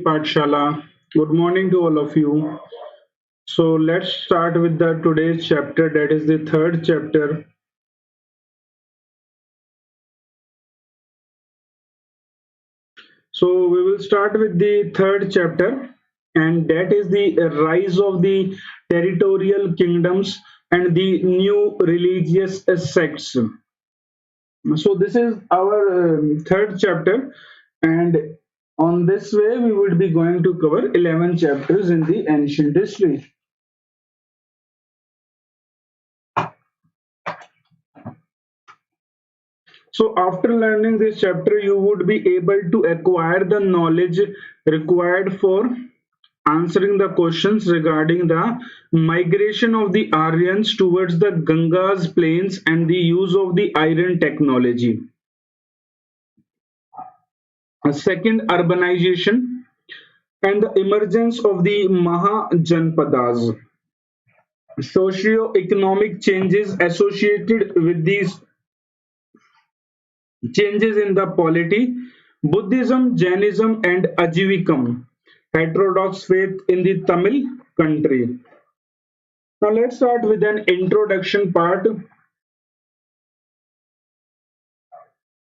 Pathshala. Good morning to all of you. So let's start with the today's chapter, that is the third chapter. So we will start with the third chapter, and that is the rise of the territorial kingdoms and the new religious sects. So this is our third chapter, and on this way we would be going to cover 11 chapters in the ancient history. So after learning this chapter, you would be able to acquire the knowledge required for answering the questions regarding the migration of the Aryans towards the Ganga's plains and the use of the iron technology. A second, urbanization and the emergence of the Mahajanpadas. Socio-economic changes associated with these changes in the polity, Buddhism, Jainism, and Ajivikam, heterodox faith in the Tamil country. Now let's start with an introduction part.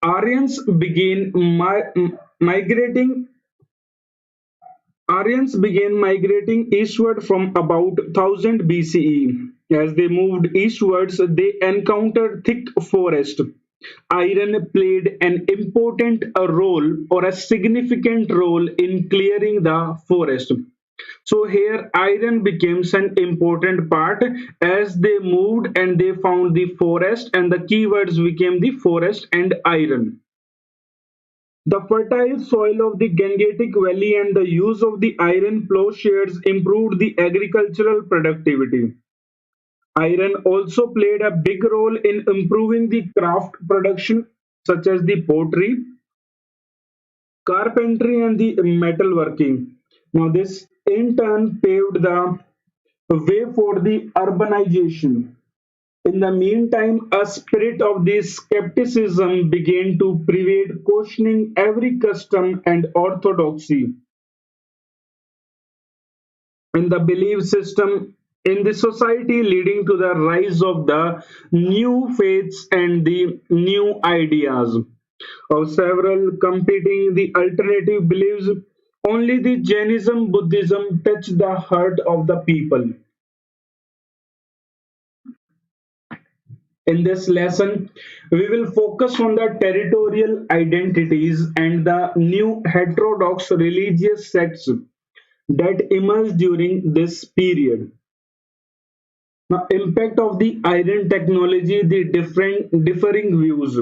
Aryans began migrating. Aryans began migrating eastward from about 1000 BCE. As they moved eastwards, they encountered thick forest. Iron played an important role or a significant role in clearing the forest. So here iron becomes an important part as they moved and they found the forest, and the keywords became the forest and iron. The fertile soil of the Gangetic Valley and the use of the iron plowshares improved the agricultural productivity. Iron also played a big role in improving the craft production such as the pottery, carpentry, and the metalworking. Now, this in turn paved the way for the urbanization. In the meantime, a spirit of the skepticism began to pervade, questioning every custom and orthodoxy in the belief system in the society, leading to the rise of the new faiths and the new ideas of several competing the alternative beliefs. Only the Jainism, Buddhism touched the heart of the people. In this lesson, we will focus on the territorial identities and the new heterodox religious sects that emerged during this period. Now, impact of the iron technology, the differing views.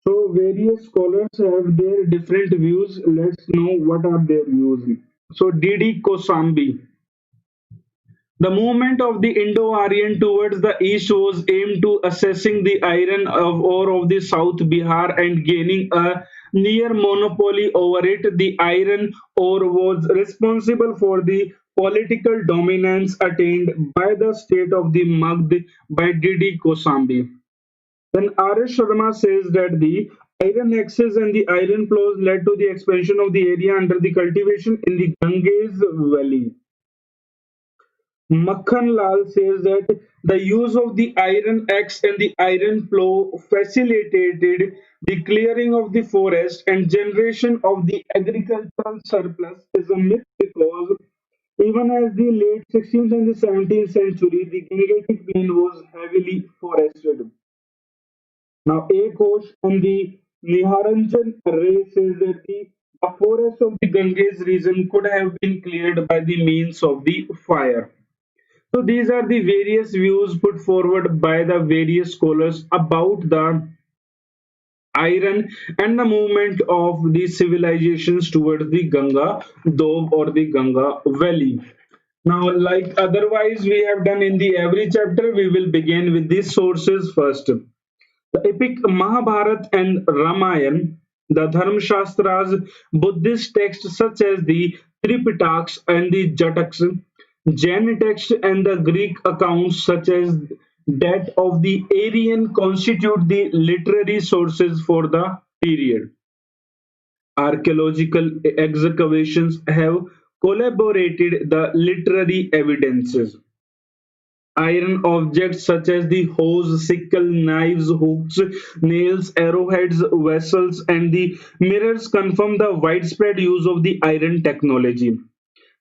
So, various scholars have their different views. Let's know what are their views. So, D.D. Kosambi. The movement of the Indo-Aryan towards the east was aimed to assessing the iron ore of the South Bihar and gaining a near monopoly over it. The iron ore was responsible for the political dominance attained by the state of the Magd by Didi Kosambi. Then R.S. Sharma says that the iron axes and the iron plows led to the expansion of the area under the cultivation in the Ganges Valley. Makhan Lal says that the use of the iron axe and the iron plow facilitated the clearing of the forest and generation of the agricultural surplus is a myth because even as the late 16th and the 17th century, the Gangetic Plain was heavily forested. Now, A. Ghosh and the Niharanjan Ray says that the forest of the Ganges region could have been cleared by the means of the fire. So these are the various views put forward by the various scholars about the iron and the movement of the civilizations towards the Ganga Doab or the Ganga Valley. Now, like otherwise we have done in the every chapter, we will begin with the sources first. The epic Mahabharata and Ramayana, the Dharma Shastras, Buddhist texts such as the Tripitaks and the Jataks, Jain texts and the Greek accounts such as that of the Aryan constitute the literary sources for the period. Archaeological excavations have collaborated the literary evidences. Iron objects such as the hoes, sickle, knives, hooks, nails, arrowheads, vessels, and the mirrors confirm the widespread use of the iron technology.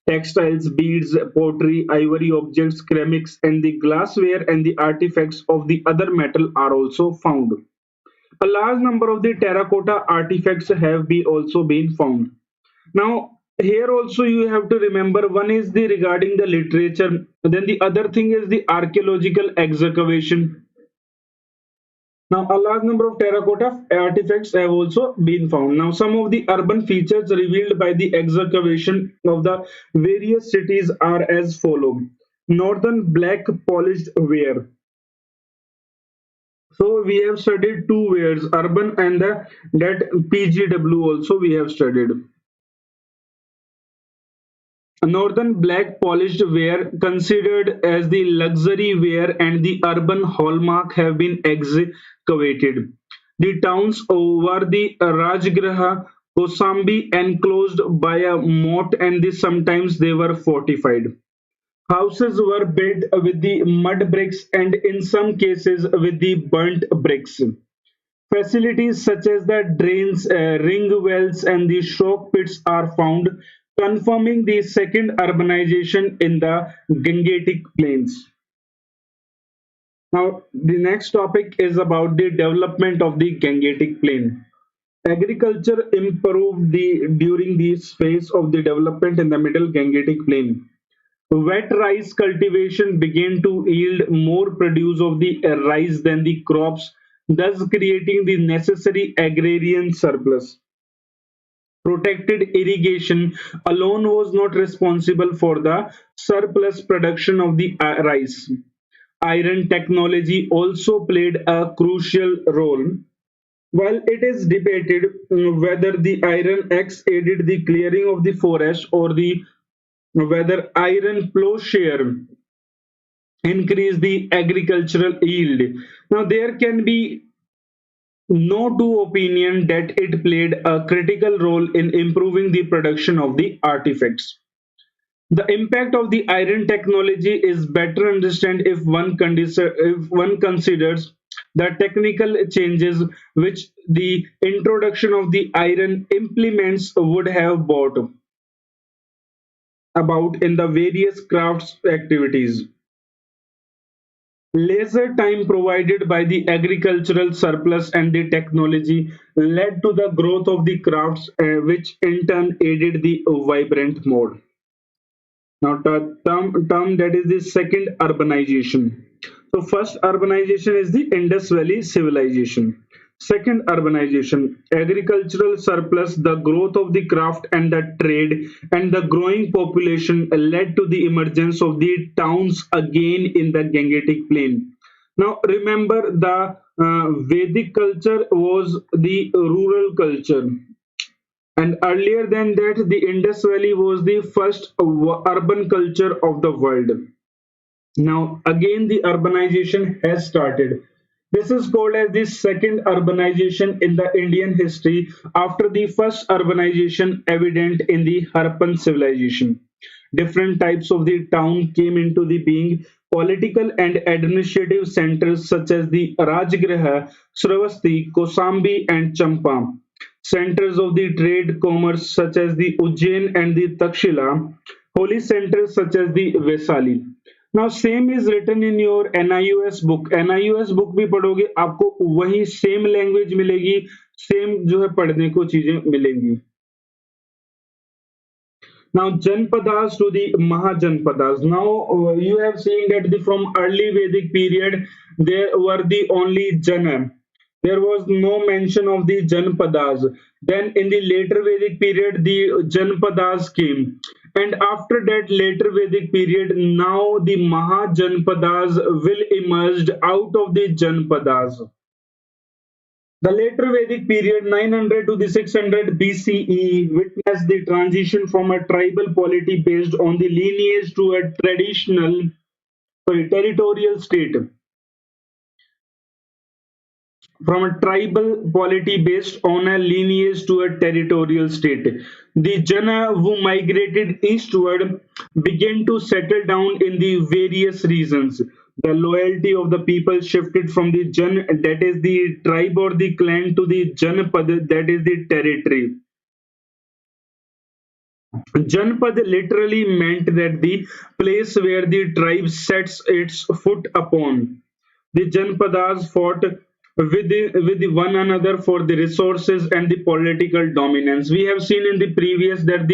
Textiles, beads, pottery, ivory objects, ceramics, and the glassware and the artifacts of the other metal are also found. A large number of the terracotta artifacts have also been found. Now, here also you have to remember one is the regarding the literature, then the other thing is the archaeological excavation. Now, a large number of terracotta artifacts have also been found. Now, some of the urban features revealed by the excavation of the various cities are as follow. Northern black polished ware. So we have studied two wares, urban and the that PGW also we have studied. Northern black polished ware, considered as the luxury ware and the urban hallmark, have been excavated. The towns over the Rajgraha, Kosambi enclosed by a moat and sometimes they were fortified. Houses were built with the mud bricks and in some cases with the burnt bricks. Facilities such as the drains, ring wells, and the shock pits are found, confirming the second urbanization in the Gangetic Plains. Now, the next topic is about the development of the Gangetic Plain. Agriculture improved during this phase of the development in the Middle Gangetic Plain. Wet rice cultivation began to yield more produce of the rice than the crops, thus creating the necessary agrarian surplus. Protected irrigation alone was not responsible for the surplus production of the rice. Iron technology also played a crucial role. While it is debated whether the iron axe aided the clearing of the forest or the whether iron plowshare increased the agricultural yield. Now there can be no two opinion that it played a critical role in improving the production of the artifacts. The impact of the iron technology is better understood if one considers the technical changes which the introduction of the iron implements would have brought about in the various crafts activities. Leisure time provided by the agricultural surplus and the technology led to the growth of the crafts, which in turn aided the vibrant mode. Now, the term that is the second urbanization. So, first urbanization is the Indus Valley civilization. Second urbanization, agricultural surplus, the growth of the craft and the trade, and the growing population led to the emergence of the towns again in the Gangetic Plain. Now, remember the Vedic culture was the rural culture, and earlier than that, the Indus Valley was the first urban culture of the world. Now, again, the urbanization has started. This is called as the second urbanization in the Indian history after the first urbanization evident in the Harappan civilization. Different types of the town came into the being. Political and administrative centers such as the Rajgriha, Sravasti, Kosambi, and Champa. Centers of the trade commerce such as the Ujjain and the Takshila. Holy centers such as the Vesali. Now same is written in your NIUS book. NIUS book भी पढ़ोगे आपको वही same language मिलेगी, same जो है पढ़ने को चीजें मिलेंगी. Now Janpadas to the Mahajanpadas. Now you have seen that from early Vedic period there were the only Jana. There was no mention of the Janpadas. Then in the later Vedic period the Janpadas came. And after that later Vedic period, now the Mahajanpadas will emerge out of the Janpadas. The later Vedic period, 900 to the 600 BCE, witnessed the transition from a tribal polity based on the lineage to a territorial state. from a tribal polity based on a lineage to a territorial state. The Jana who migrated eastward began to settle down in the various regions. The loyalty of the people shifted from the Jan, that is the tribe or the clan, to the Janpad, that is the territory. Janpad literally meant that the place where the tribe sets its foot upon. The Janpadas fought with one another for the resources and the political dominance. We have seen in the previous that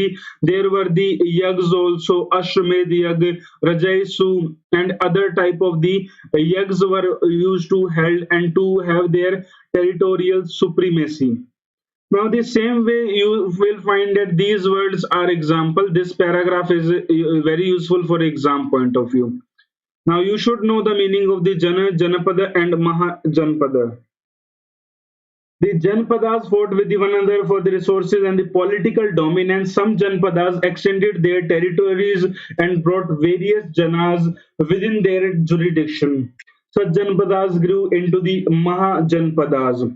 there were the yags also, Ashwamedh yag, Rajaisu, and other type of the yags were used to held and to have their territorial supremacy. Now, the same way you will find that these words are example. This paragraph is very useful for exam point of view. Now, you should know the meaning of the Jana, Janapada, and Mahajanpada. The Janpadas fought with one another for the resources and the political dominance. Some Janpadas extended their territories and brought various Janas within their jurisdiction. Such Janpadas grew into the Mahajanpadas.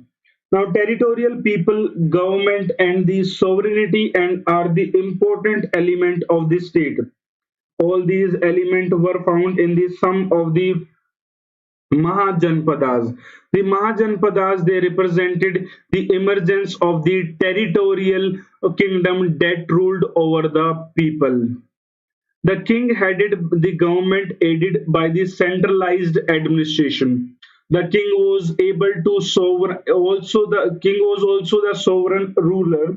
Now, territorial people, government, and the sovereignty and are the important element of the state. All these elements were found in the sum of the Mahajanpadas. The Mahajanpadas, they represented the emergence of the territorial kingdom that ruled over the people. The king headed the government aided by the centralized administration. The king was able to sovereign also the king was also the sovereign ruler.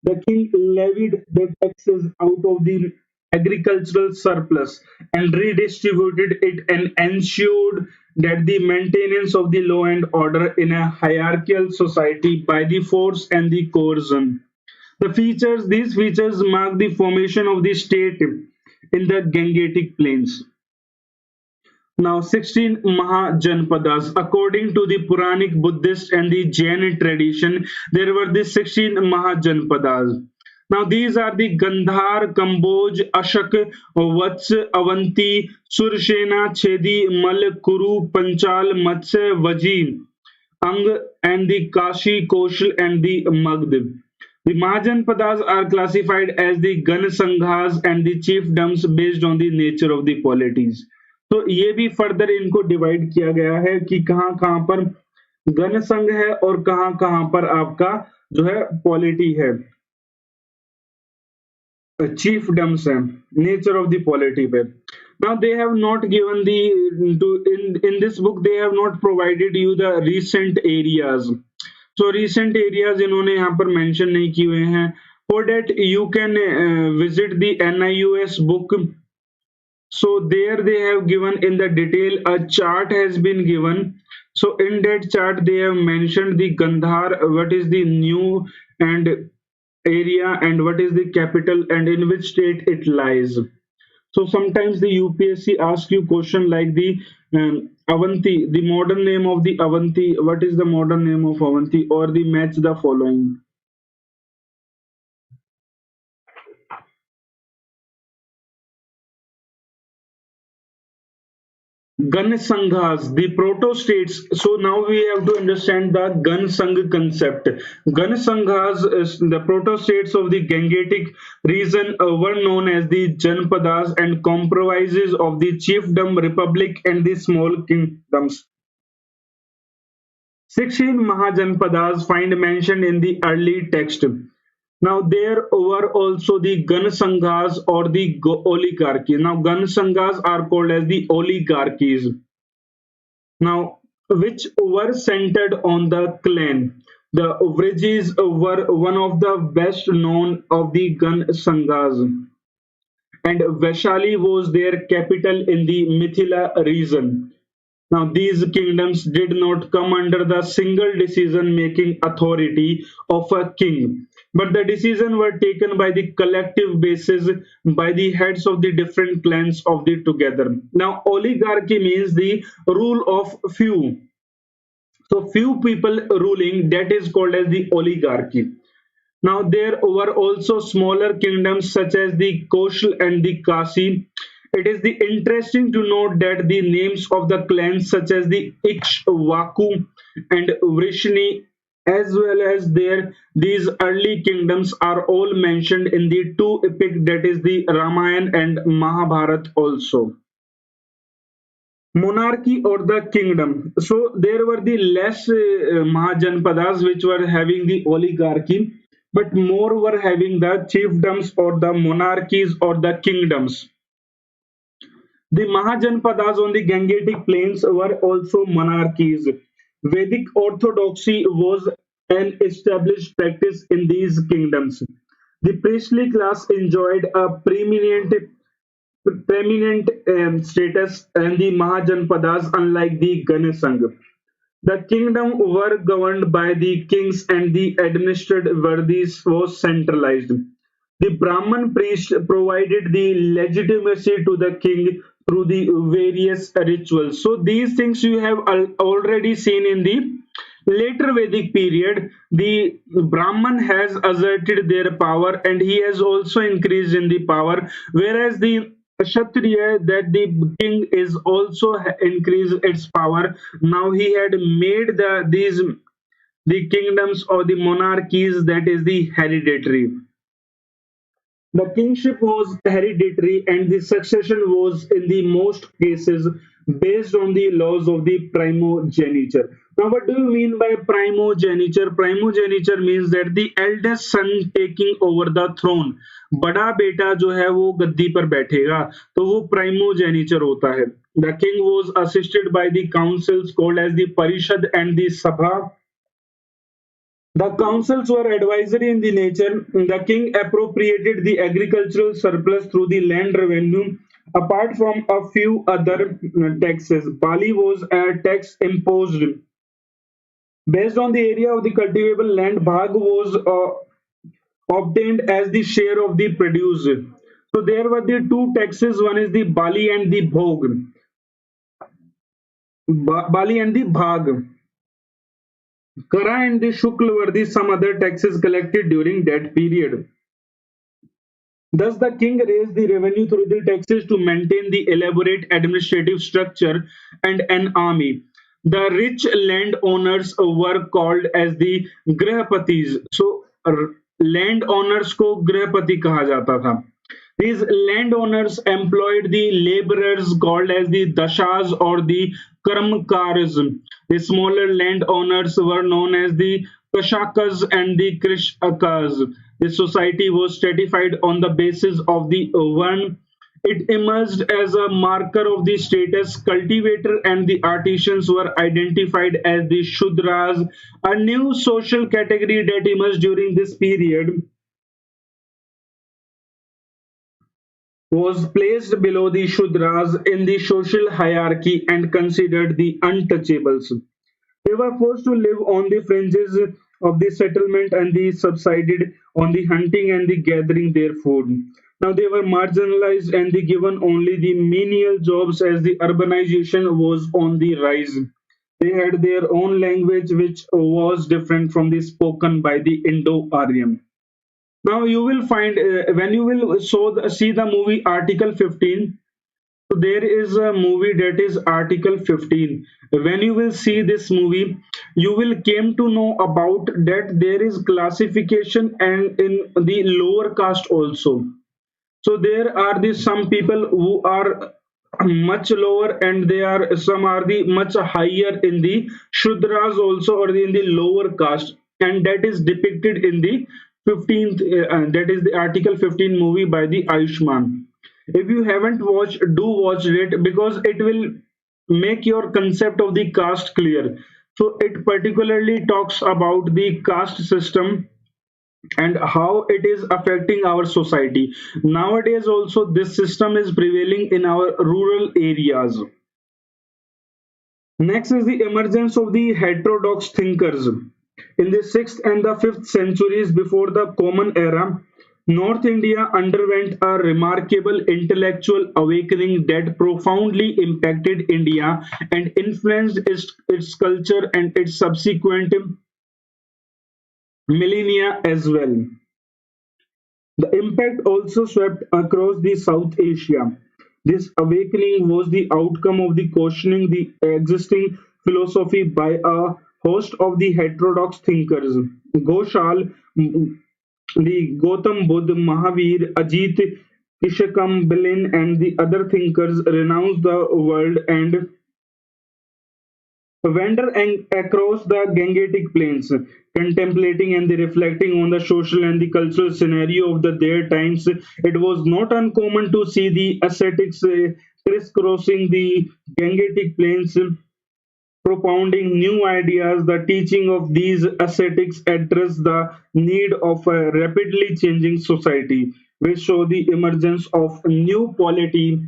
The king levied the taxes out of the agricultural surplus and redistributed it and ensured that the maintenance of the law and order in a hierarchical society by the force and the coercion. These features mark the formation of the state in the Gangetic Plains. Now, 16 Mahajanpadas. According to the Puranic Buddhist and the Jain tradition, there were the 16 Mahajanpadas. Now, these are the Gandhar, Kamboj, Ashak, Vats, Avanti, Sursena, Chedi, Mal, Kuru, Panchal, Matsya, Vaji, Ang, and the Kashi, Koshal, and the Magd. The Mahajanpadas are classified as the Gan Sanghas and the chiefdoms based on the nature of the polities. तो ये भी further इनको divide किया गया है कि कहाँ कहाँ पर गण संघ है और कहाँ कहाँ पर आपका जो है पॉलिटी है chiefdoms है nature of the polity पे. Now they have not given the in this book they have not provided you the recent areas. So recent areas इन्होंने यहाँ पर mention नहीं किए हुए हैं. For that you can visit the NIUS book. So there they have given in the detail a chart has been given. So in that chart they have mentioned the Gandhar, what is the new and area and what is the capital and in which state it lies. So sometimes the UPSC asks you question like the Avanti, the modern name of the Avanti, what is the modern name of Avanti, or the match the following. Gan Sanghas, the proto-states. So now we have to understand the Gan Sangh concept. Gan Sanghas, the proto-states of the Gangetic region were known as the Janpadas and compromises of the chiefdom, republic and the small kingdoms. 16 Mahajanpadas find mentioned in the early text. Now there were also the Gan Sanghas or the oligarchy. Now Gan Sanghas are called as the oligarchies. Now which were centered on the clan. The Vrajis were one of the best known of the Gan Sanghas, and Vaishali was their capital in the Mithila region. Now, these kingdoms did not come under the single decision-making authority of a king, but the decisions were taken by the collective basis by the heads of the different clans of the together. Now, oligarchy means the rule of few. So, few people ruling, that is called as the oligarchy. Now, there were also smaller kingdoms such as the Koshal and the Kasi. It is the interesting to note that the names of the clans such as the Ikshvaku and Vrishni, as well as their these early kingdoms are all mentioned in the two epic, that is the Ramayana and Mahabharata also. Monarchy or the kingdom. So there were the less Mahajanpadas which were having the oligarchy, but more were having the chiefdoms or the monarchies or the kingdoms. The Mahajanpadas on the Gangetic plains were also monarchies. Vedic orthodoxy was an established practice in these kingdoms. The priestly class enjoyed a preeminent status, and the Mahajanpadas, unlike the Ganesang. The kingdom were governed by the kings and the administered worthies was centralized. The Brahman priest provided the legitimacy to the king through the various rituals. So these things you have already seen in the later Vedic period. The Brahman has asserted their power and he has also increased in the power, whereas the Kshatriya, that the king is also increased its power. Now he had made these the kingdoms or the monarchies, that is the hereditary. The kingship was hereditary and the succession was in the most cases based on the laws of the primogeniture. Now, what do you mean by primogeniture? Primogeniture means that the eldest son taking over the throne. बड़ा बेटा जो है वो गद्दी पर बैठेगा तो वो primogeniture होता है. The king was assisted by the councils called as the Parishad and the Sabha. The councils were advisory in the nature. The king appropriated the agricultural surplus through the land revenue. Apart from a few other taxes, Bali was a tax imposed based on the area of the cultivable land. Bhag was obtained as the share of the produce. So there were the two taxes. One is the Bali and the Bhog. Bali and the Bhag. Kara and the Shukla were the some other taxes collected during that period. Thus, the king raised the revenue through the taxes to maintain the elaborate administrative structure and an army. The rich landowners were called as the Grihpatis. So, landowners को गृहपति कहा जाता था. These landowners employed the laborers called as the dashas or the karmkars. The smaller landowners were known as the kashakas and the krishakas. The society was stratified on the basis of the one. It emerged as a marker of the status. Cultivator and the artisans were identified as the shudras, a new social category that emerged during this period was placed below the Shudras in the social hierarchy and considered the untouchables. They were forced to live on the fringes of the settlement and they subsided on the hunting and the gathering their food. Now they were marginalized and they given only the menial jobs as the urbanization was on the rise. They had their own language which was different from the spoken by the Indo-Aryan. Now you will find when you will see the movie Article 15. So there is a movie that is Article 15. When you will see this movie, you will came to know about that there is classification and in the lower caste also. So there are the some people who are much lower and they are some are the much higher in the Shudras also or in the lower caste, and that is depicted in the 15th that is the Article 15 movie by the Ayushman. If you haven't watched, do watch it because it will make your concept of the caste clear. So it particularly talks about the caste system and how it is affecting our society. Nowadays also this system is prevailing in our rural areas. Next is the emergence of the heterodox thinkers. In the 6th and the 5th centuries before the Common Era, North India underwent a remarkable intellectual awakening that profoundly impacted India and influenced its culture and its subsequent millennia as well. The impact also swept across the South Asia. This awakening was the outcome of the questioning the existing philosophy by a host of the heterodox thinkers. Goshal, the Gautam Buddha, Mahavir, Ajit, Kishakam, Bilin, and the other thinkers renounced the world and wander across the Gangetic plains, contemplating and reflecting on the social and the cultural scenario of their times. It was not uncommon to see the ascetics crisscrossing the Gangetic plains, propounding new ideas. The teaching of these ascetics address the need of a rapidly changing society, which show the emergence of new polity,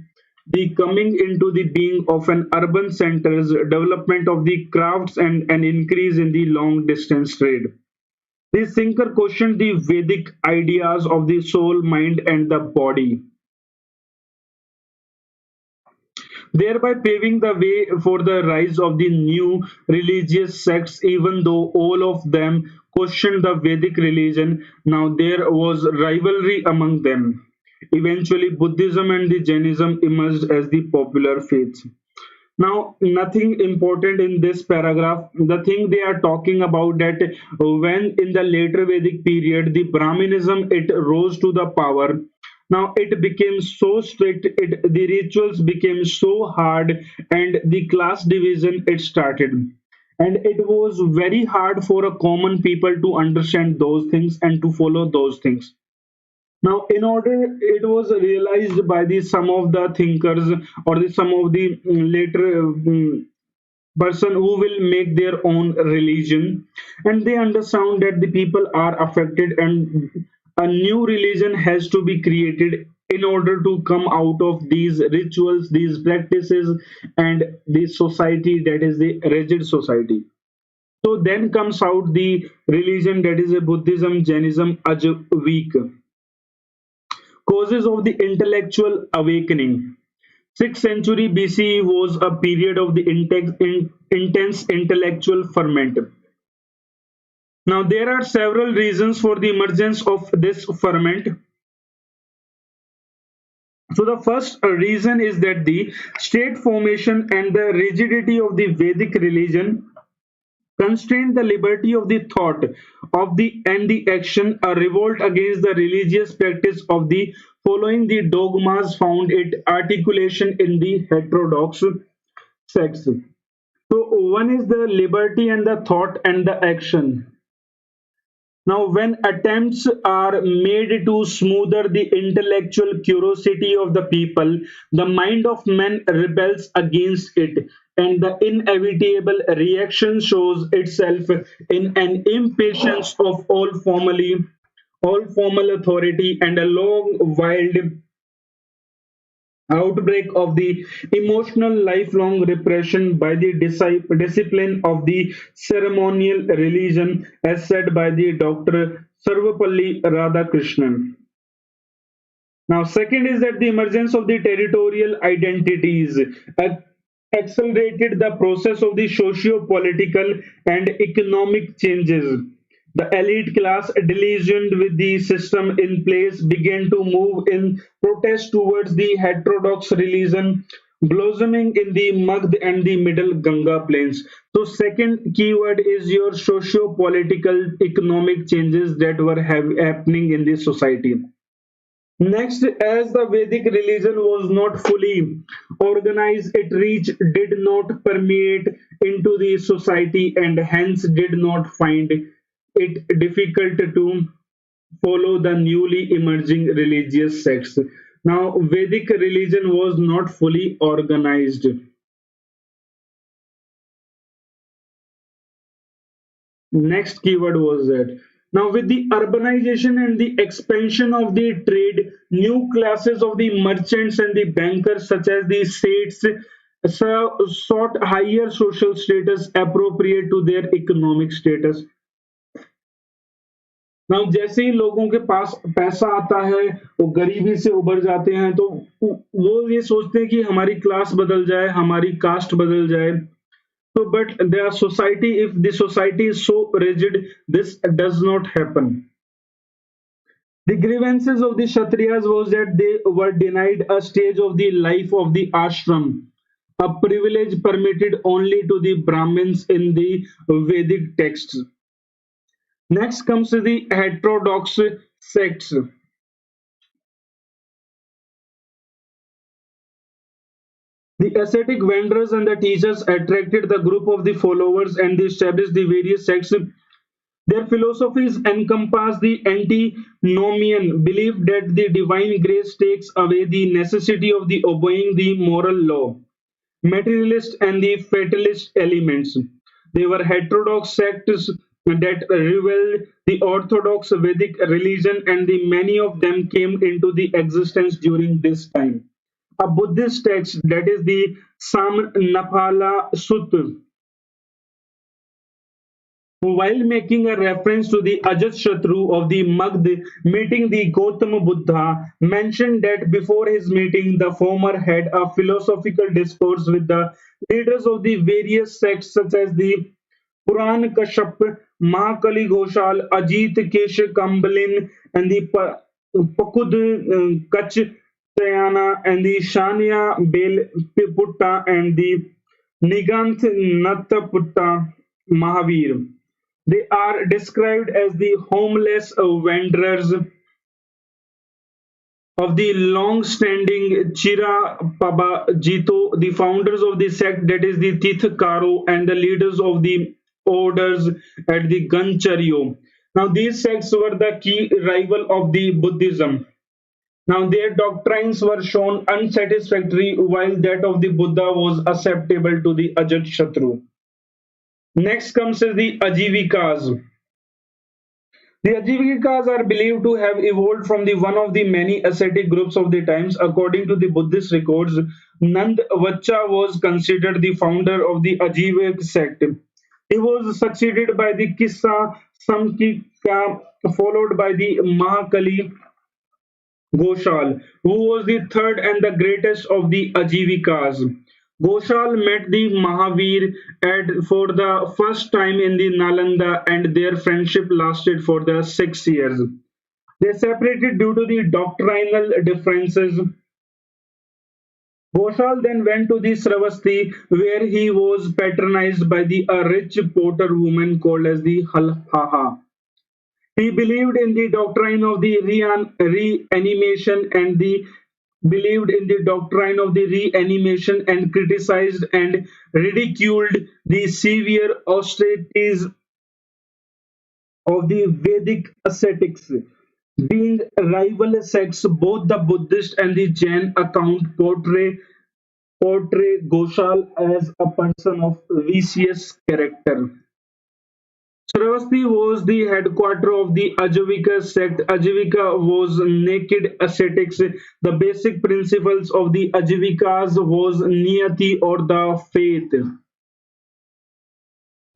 the coming into the being of an urban centers, development of the crafts, and an increase in the long distance trade. This thinker questioned the Vedic ideas of the soul, mind, and the body, thereby paving the way for the rise of the new religious sects. Even though all of them questioned the Vedic religion, now there was rivalry among them. Eventually, Buddhism and the Jainism emerged as the popular faiths. Now, nothing important in this paragraph. The thing they are talking about that when in the later Vedic period, the Brahminism it rose to the power. Now it became so strict, the rituals became so hard, and the class division it started. And it was very hard for a common people to understand those things and to follow those things. Now, in order, it was realized by the some of the thinkers or the some of the later person who will make their own religion, and they understand that the people are affected, and a new religion has to be created in order to come out of these rituals, these practices, and the society that is the rigid society. So then comes out the religion that is a Buddhism, Jainism, Ajvaik. Causes of the intellectual awakening. 6th century BCE was a period of the intense intellectual ferment. Now, there are several reasons for the emergence of this ferment. So, the first reason is that the state formation and the rigidity of the Vedic religion constrained the liberty of the thought of the and the action. A revolt against the religious practice of the following the dogmas found its articulation in the heterodox sects. So one is the liberty and the thought and the action. Now, when attempts are made to smother the intellectual curiosity of the people, the mind of man rebels against it, and the inevitable reaction shows itself in an impatience of all formal authority, and a long, wild outbreak of the emotional lifelong repression by the discipline of the ceremonial religion, as said by the Dr. Sarvapalli Radhakrishnan. Now, second is that the emergence of the territorial identities accelerated the process of the socio-political and economic changes. The elite class, disillusioned with the system in place, began to move in protest towards the heterodox religion, blossoming in the Magध and the Middle Ganga plains. So, second keyword is your socio-political economic changes that were happening in the society. Next, as the Vedic religion was not fully organized, its reach did not permeate into the society, and hence did not find it difficult to follow the newly emerging religious sects. Now, Vedic religion was not fully organized. Next keyword was that. Now, with the urbanization and the expansion of the trade, new classes of the merchants and the bankers, such as the states, sought higher social status appropriate to their economic status. Now, जैसे ही लोगों के पास पैसा आता है, वो गरीबी से उबर जाते हैं, तो वो ये सोचते हैं कि हमारी क्लास बदल जाए, हमारी कास्ट बदल जाए. So, but their society, if the society is so rigid, this does not happen. The grievances of the Kshatriyas was that they were denied a stage of the life of the ashram, a privilege permitted only to the Brahmins in the Vedic texts. Next comes the heterodox sects. The ascetic vendors and the teachers attracted the group of the followers and they established the various sects. Their philosophies encompass the antinomian belief that the divine grace takes away the necessity of the obeying the moral law, materialist and the fatalist elements. They were heterodox sects that revealed the orthodox Vedic religion and the many of them came into the existence during this time. A Buddhist text that is the Samnapala Sutta, while making a reference to the Ajatashatru of the Magd meeting the Gautama Buddha, mentioned that before his meeting, the former had a philosophical discourse with the leaders of the various sects such as the Puran Kashyap, Mahakali Ghoshal, Ajit Kesh Kambalin, and the Pakud Kach Sayana, and the Shania Bel Putta, and the Niganth Nathaputta Mahavir. They are described as the homeless wanderers of the long-standing Chira Pabajito, the founders of the sect that is the Tithkaro and the leaders of the orders at the Gancharyo. Now these sects were the key rival of the Buddhism. Now their doctrines were shown unsatisfactory while that of the Buddha was acceptable to the Ajatashatru. Next comes the Ajivikas. The Ajivikas are believed to have evolved from the one of the many ascetic groups of the times. According to the Buddhist records, Nand Vacha was considered the founder of the Ajivik sect. He was succeeded by the Kissa Samkika, followed by the Mahakali Ghoshal, who was the third and the greatest of the Ajivikas. Ghoshal met the Mahavir for the first time in the Nalanda and their friendship lasted for the 6 years. They separated due to the doctrinal differences. Ghoshal then went to the Sravasti where he was patronized by a rich potter woman called as the Halhaha. He believed in the doctrine of the reanimation and the believed in the doctrine of the reanimation and criticized and ridiculed the severe austerities of the Vedic ascetics. Being rival sects, both the Buddhist and the Jain account portray Ghoshal as a person of vicious character. Sravasti was the headquarter of the Ajivika sect. Ajivika was naked ascetics. The basic principles of the Ajivikas was niyati or the faith.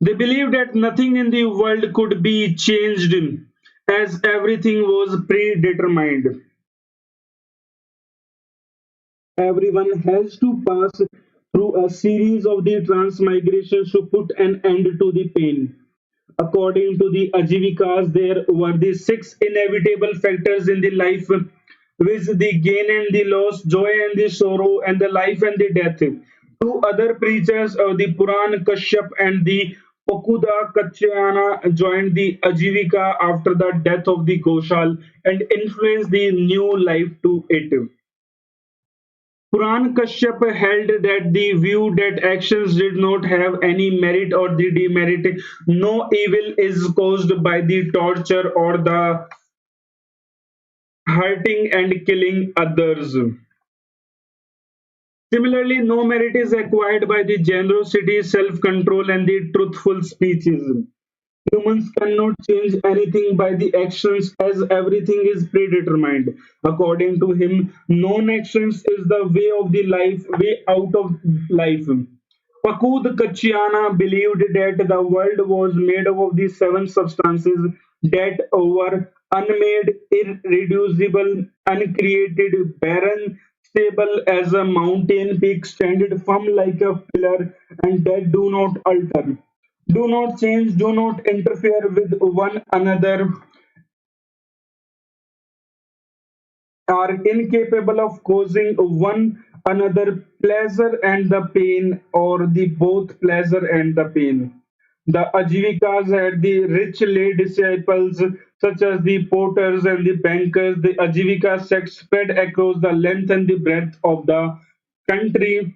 They believed that nothing in the world could be changed as everything was predetermined. Everyone has to pass through a series of the transmigrations to put an end to the pain. According to the Ajivikas, there were the six inevitable factors in the life, which the gain and the loss, joy and the sorrow, and the life and the death. Two other preachers of the Puran Kashyap and the Pakuda Kachyana joined the Ajivika after the death of the Goshal and influenced the new life to it. Puran Kashyap held that the view that actions did not have any merit or the demerit, no evil is caused by the torture or the hurting and killing others. Similarly, no merit is acquired by the generosity, self-control, and the truthful speeches. Humans cannot change anything by the actions as everything is predetermined. According to him, non-actions is the way out of life. Pakud Kachiana believed that the world was made up of the seven substances that were unmade, irreducible, uncreated, barren, stable as a mountain peak, standing firm like a pillar, and that do not alter, do not change, do not interfere with one another, are incapable of causing one another pleasure and the pain, or the both pleasure and the pain. The Ajivikas had the rich lay disciples such as the porters and the bankers. The Ajivika sect spread across the length and the breadth of the country,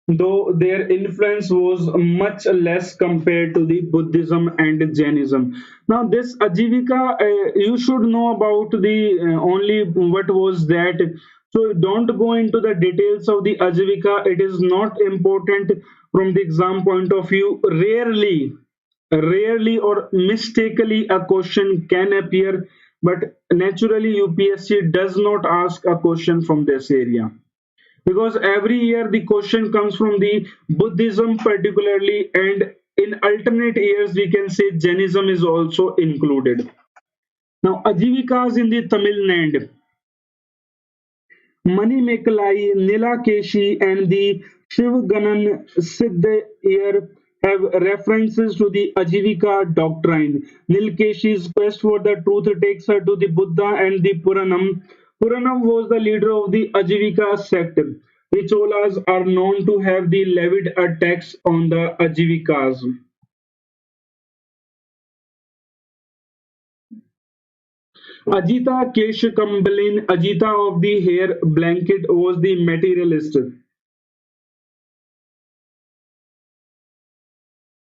though their influence was much less compared to the Buddhism and Jainism. Now, this Ajivika, you should know about the only what was that. So, don't go into the details of the Ajivika. It is not important from the exam point of view. Rarely or mistakenly, a question can appear, but naturally, UPSC does not ask a question from this area, because every year the question comes from the Buddhism particularly, and in alternate years we can say Jainism is also included. Now, Ajivikas in the Tamil Nadu, Manimekalai, Nilakeshi, and the Shivaganan Siddhayar have references to the Ajivika doctrine. Nilkeshi's quest for the truth takes her to the Buddha and the Puranam. Puranam was the leader of the Ajivika sect. The Cholas are known to have the levied a tax on the Ajivikas. Ajita Keshakambalin, Ajita of the hair blanket, was the materialist.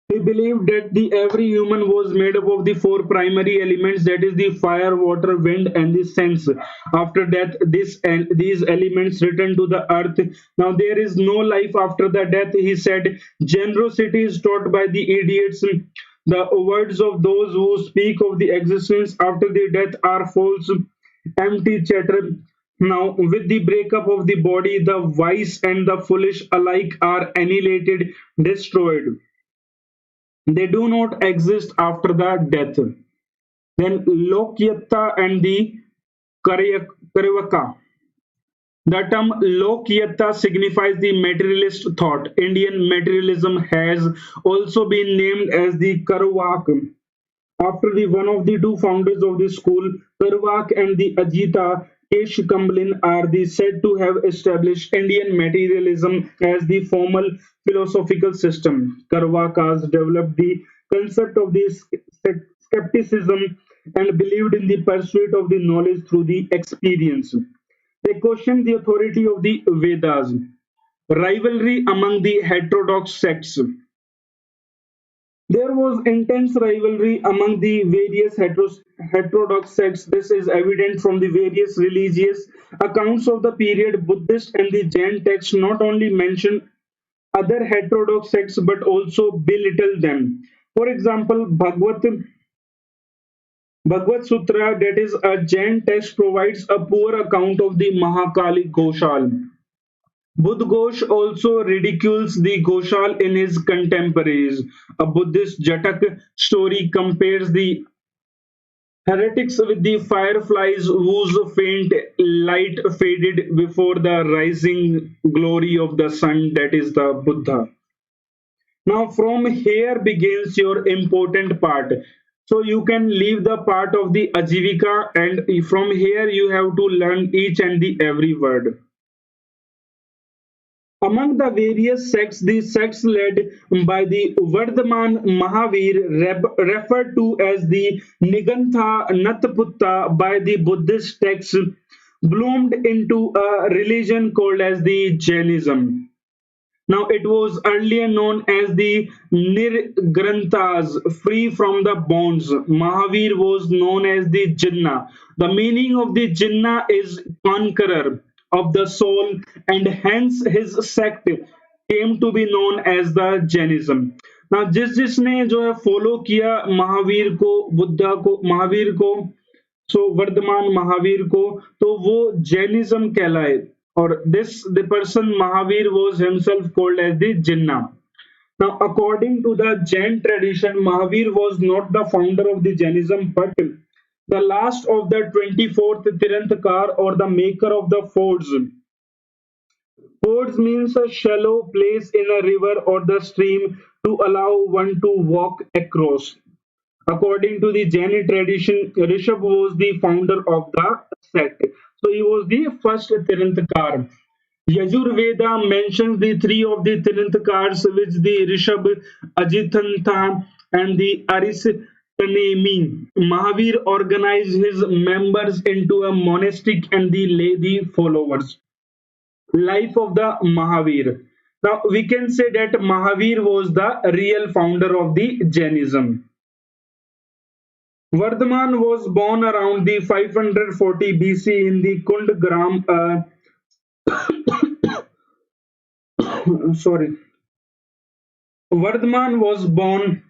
He believed that the every human was made up of the four primary elements, that is the fire, water, wind, and the sense. After death, this and these elements return to the earth. Now there is no life after the death, he said. Generosity is taught by the idiots. The words of those who speak of the existence after the death are false, empty chatter. Now, with the breakup of the body, the wise and the foolish alike are annihilated, destroyed. They do not exist after the death. Then Lokyata and the Karivaka. The term Lokyata signifies the materialist thought. Indian materialism has also been named as the Karvak after the one of the two founders of the school. Karvak and the Ajita Keshkamblin are the said to have established Indian materialism as the formal philosophical system. Karvakas developed the concept of the skepticism and believed in the pursuit of the knowledge through the experience. They questioned the authority of the Vedas. Rivalry among the heterodox sects. There was intense rivalry among the various heterodox sects. This is evident from the various religious accounts of the period. Buddhist and the Jain texts not only mention other heterodox sects but also belittle them. For example, Bhagavad Sutra, that is a Jain text, provides a poor account of the Mahakali Goshal. Budghosh also ridicules the Goshal in his contemporaries. A Buddhist Jatak story compares the heretics with the fireflies whose faint light faded before the rising glory of the sun, that is the Buddha. Now, from here begins your important part. So, you can leave the part of the Ajivika, and from here you have to learn each and the every word. Among the various sects, the sects led by the Vardhaman Mahavir, referred to as the Nigantha Nataputta by the Buddhist texts, bloomed into a religion called as the Jainism. Now, it was earlier known as the Nirgranthas, free from the bonds. Mahavir was known as the Jinnah. The meaning of the Jinnah is conqueror of the soul, and hence his sect came to be known as the Jainism. Now, जिसने जो है follow किया महावीर को, बुद्धा को, महावीर को, सो वर्धमान महावीर को, तो वो जैनिज्म कहलाए. Or this the person Mahavir was himself called as the Jinnah. Now, according to the Jain tradition, Mahavir was not the founder of the Jainism, but the last of the 24th Tirthankar, or the maker of the fords. Fords means a shallow place in a river or the stream to allow one to walk across. According to the Jain tradition, Rishabh was the founder of the sect. So he was the first Tirthankar. Yajurveda mentions the three of the Tirthankars, which the Rishabh, Ajitantha, and the Aristanemi. Mahavir organized his members into a monastic and the lay the followers. Life of the Mahavir. Now we can say that Mahavir was the real founder of the Jainism. Vardhaman was born around the 540 BC in the Kundgram. Sorry, Vardhaman was born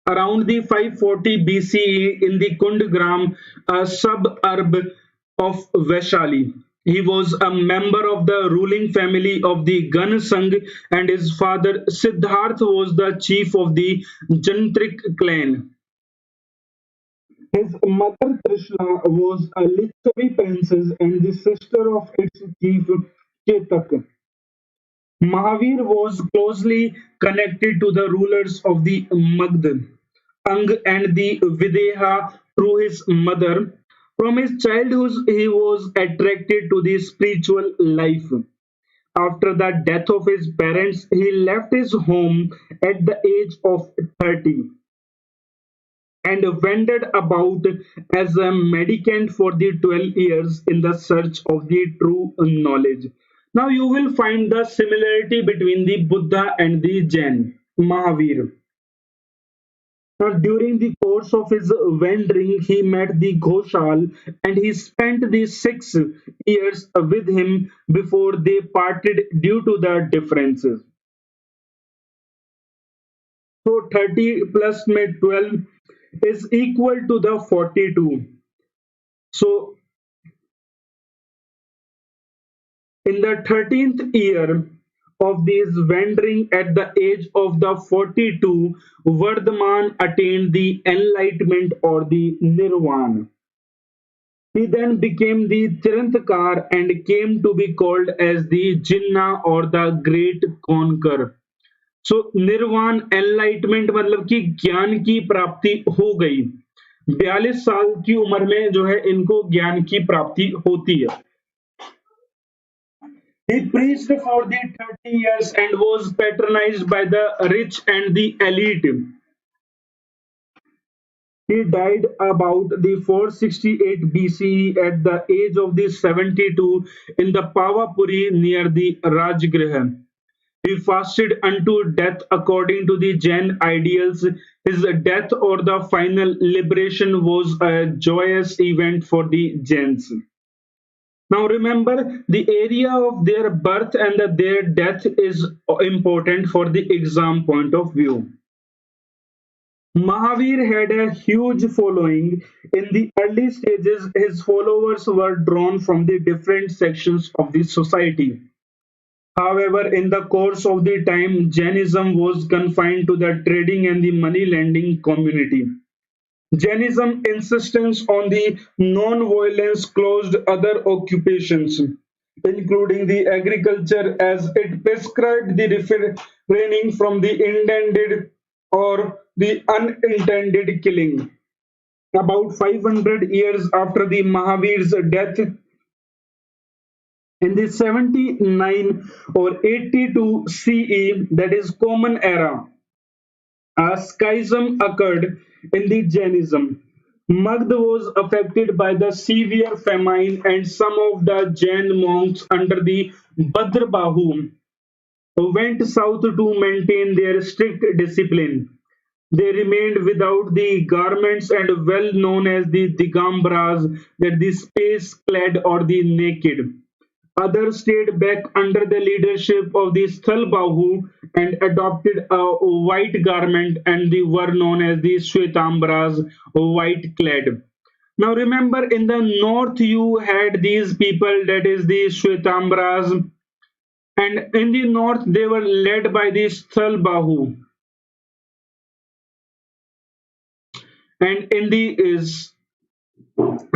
around the 540 BCE in the Kundgram, a suburb of Vaishali. He was a member of the ruling family of the Gansang, and his father Siddharth was the chief of the Jantrik clan. His mother Trishna was a Lichavi princess and the sister of its chief Chetak. Mahavir was closely connected to the rulers of the Magd, Ang and the Videha through his mother. From his childhood, he was attracted to the spiritual life. After the death of his parents, he left his home at the age of 30 and wandered about as a mendicant for the 12 years in the search of the true knowledge. Now you will find the similarity between the Buddha and the Jain, Mahavir. Now, during the course of his wandering, he met the Ghoshal and he spent the 6 years with him before they parted due to the differences. So 30 plus में 12 is equal to the 42. So in the 13th year of this wandering at the age of the 42, Vardhaman attained the enlightenment or the nirvana. He then became the Tirthankar and came to be called as the Jinnah or the Great Conqueror. सो निर्वाण enlightenment मतलब कि ज्ञान की प्राप्ति हो गई। 42 साल की उम्र में जो है इनको ज्ञान की प्राप्ति होती है। He preached for the 30 years and was patronized by the rich and the elite. He died about the 468 BCE at the age of the 72 in the Pavapuri near the Rajgriha. He fasted unto death according to the Jain ideals. His death or the final liberation was a joyous event for the Jains. Now remember, the area of their birth and their death is important for the exam point of view. Mahavir had a huge following. In the early stages, his followers were drawn from the different sections of the society. However, in the course of the time, Jainism was confined to the trading and the money lending community. Jainism insistence on the non-violence closed other occupations, including the agriculture, as it prescribed the refraining from the intended or the unintended killing. About 500 years after the Mahavir's death, in the 79 or 82 CE, that is Common Era, a schism occurred in the Jainism. Magd was affected by the severe famine, and some of the Jain monks under the Bhadrabahu went south to maintain their strict discipline. They remained without the garments and well known as the Digambras, that the space clad or the naked. Others stayed back under the leadership of the Sthalbahu and adopted a white garment, and they were known as the Shvetambras, white clad. Now remember, in the north you had these people, that is the Shvetambras, and in the north they were led by the Sthalbahu, and in the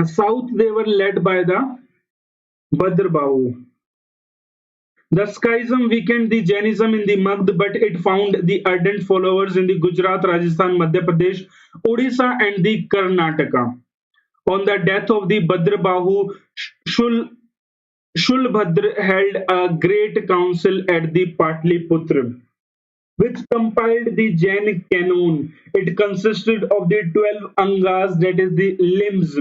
south they were led by the Bhadrabahu. The schism weakened the Jainism in the Magध, but it found the ardent followers in the Gujarat, Rajasthan, Madhya Pradesh, Odisha, and the Karnataka. On the death of the Bhadrabahu, Shul Shulbhadra held a great council at the Patliputra, which compiled the Jain canon. It consisted of the 12 angas, that is the limbs.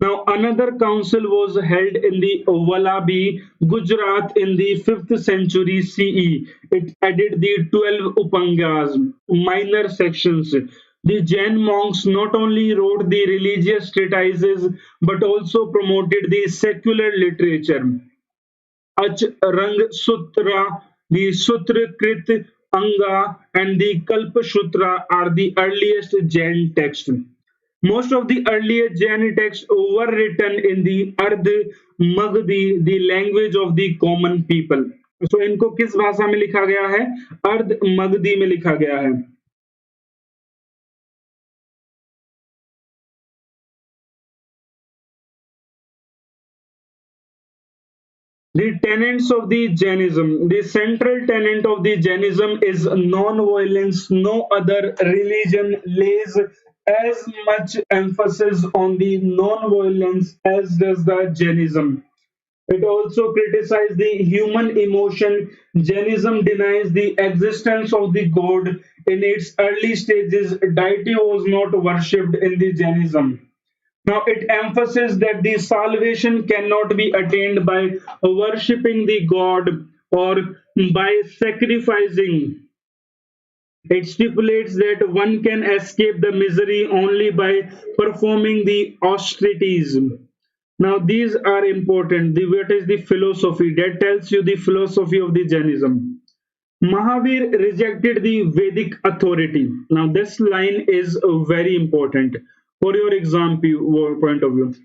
Now, another council was held in the Vallabhi, Gujarat in the 5th century CE. It added the 12 upangas, minor sections. The Jain monks not only wrote the religious treatises but also promoted the secular literature. Ach Rang Sutra, the Sutra Krit Anga, and the Kalpa Sutra are the earliest Jain texts. Most of the earlier Jain texts were written in the Ardh Magdi, the language of the common people. So इनको किस भाषा में लिखा गया है? अर्ध मगधी में लिखा गया है. The tenets of the Jainism. The central tenet of the Jainism is non-violence. No other religion lays as much emphasis on the non-violence as does the Jainism. It also criticizes the human emotion. Jainism denies the existence of the God. In its early stages, deity was not worshipped in the Jainism. Now, it emphasizes that the salvation cannot be attained by worshipping the God or by sacrificing. It stipulates that one can escape the misery only by performing the austerities. Now, these are important. What is the philosophy? That tells you the philosophy of the Jainism. Mahavir rejected the Vedic authority. Now, this line is very important for your exam point of view.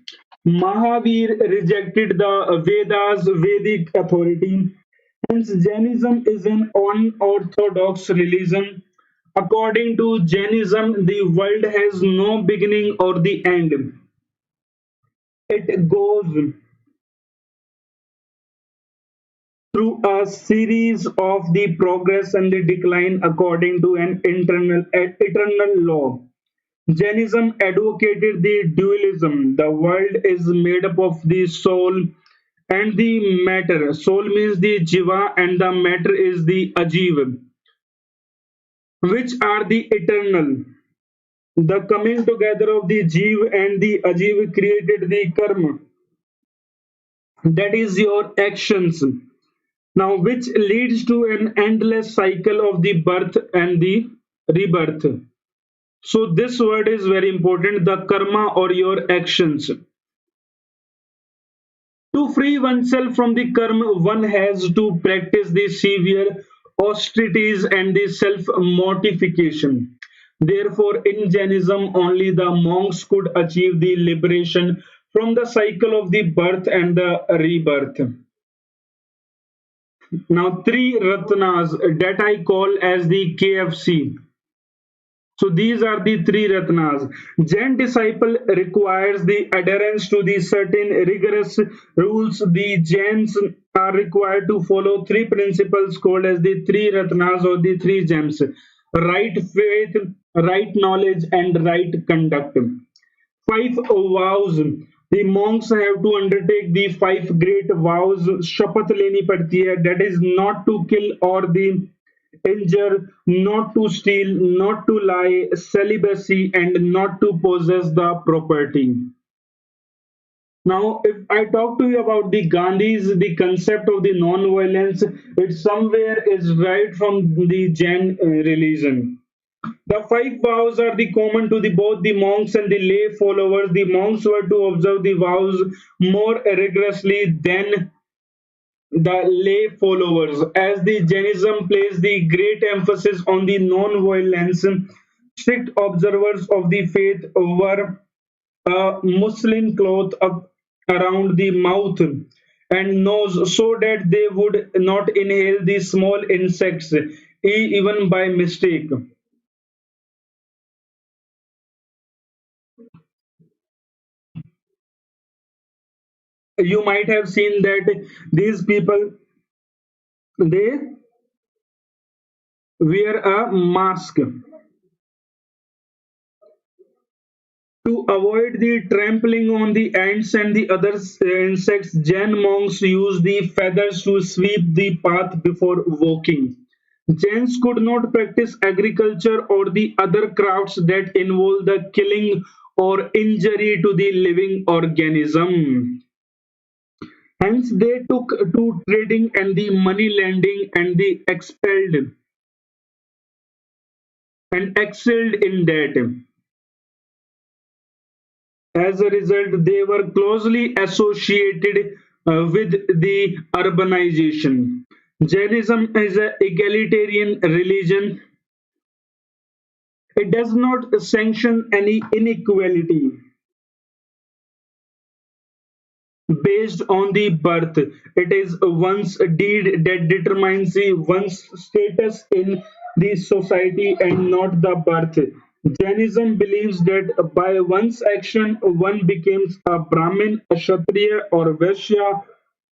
Mahavir rejected the Vedas, Vedic authority. Hence, Jainism is an unorthodox religion. According to Jainism, the world has no beginning or the end. It goes through a series of the progress and the decline according to an eternal law. Jainism advocated the dualism. The world is made up of the soul and the matter. Soul means the jiva and the matter is the ajiva, which are the eternal. The coming together of the jiva and the ajiva created the karma. That is your actions. Now, which leads to an endless cycle of the birth and the rebirth. So, this word is very important, the karma or your actions. To free oneself from the karma, one has to practice the severe austerities and the self mortification. Therefore, in Jainism, only the monks could achieve the liberation from the cycle of the birth and the rebirth. Now, three ratnas that I call as the KFC. So these are the three ratnas. Jain disciple requires the adherence to the certain rigorous rules. The Jains are required to follow three principles called as the three ratnas or the three gems: right faith, right knowledge, and right conduct. Five vows. The monks have to undertake the five great vows. शपथ लेनी पड़ती है. That is not to kill or the injure, not to steal, not to lie, celibacy, and not to possess the property. Now, if I talk to you about the Gandhis, the concept of the non-violence, it somewhere is right from the Jain religion. The five vows are the common to the both the monks and the lay followers. The monks were to observe the vows more rigorously than the lay followers, as the Jainism placed the great emphasis on the non-violence. Strict observers of the faith were a muslin cloth up around the mouth and nose so that they would not inhale the small insects even by mistake. You might have seen that these people They wear a mask. To avoid the trampling on the ants and the other insects, Jain monks used the feathers to sweep the path before walking. Jains could not practice agriculture or the other crafts that involve the killing or injury to the living organism. Hence, they took to trading and the money lending and the expelled and excelled in that. As a result, they were closely associated with the urbanization. Jainism is an egalitarian religion. It does not sanction any inequality based on the birth. It is one's deed that determines the one's status in the society and not the birth. Jainism believes that by one's action one becomes a Brahmin, a Kshatriya, or a Vaishya,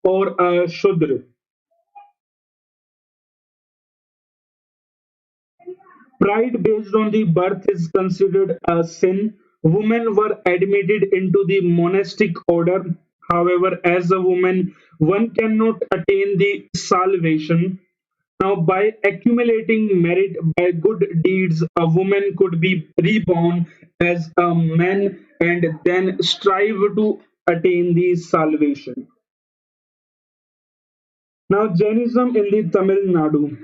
or a Shudra. Pride based on the birth is considered a sin. Women were admitted into the monastic order. However, as a woman, one cannot attain the salvation. Now, by accumulating merit by good deeds, a woman could be reborn as a man and then strive to attain the salvation. Now, Jainism in the Tamil Nadu.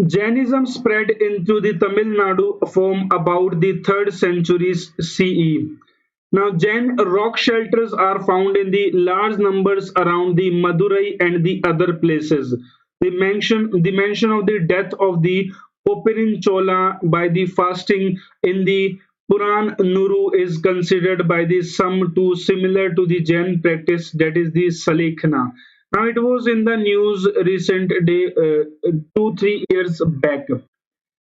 Jainism spread into the Tamil Nadu from about the 3rd century CE. Now, Jain rock shelters are found in the large numbers around the Madurai and the other places. The mention of the death of the Chola by the fasting in the Puran Nuru is considered by the some too similar to the Jain practice, that is the Salikhna. Now, it was in the news recent day, 2 3 years back.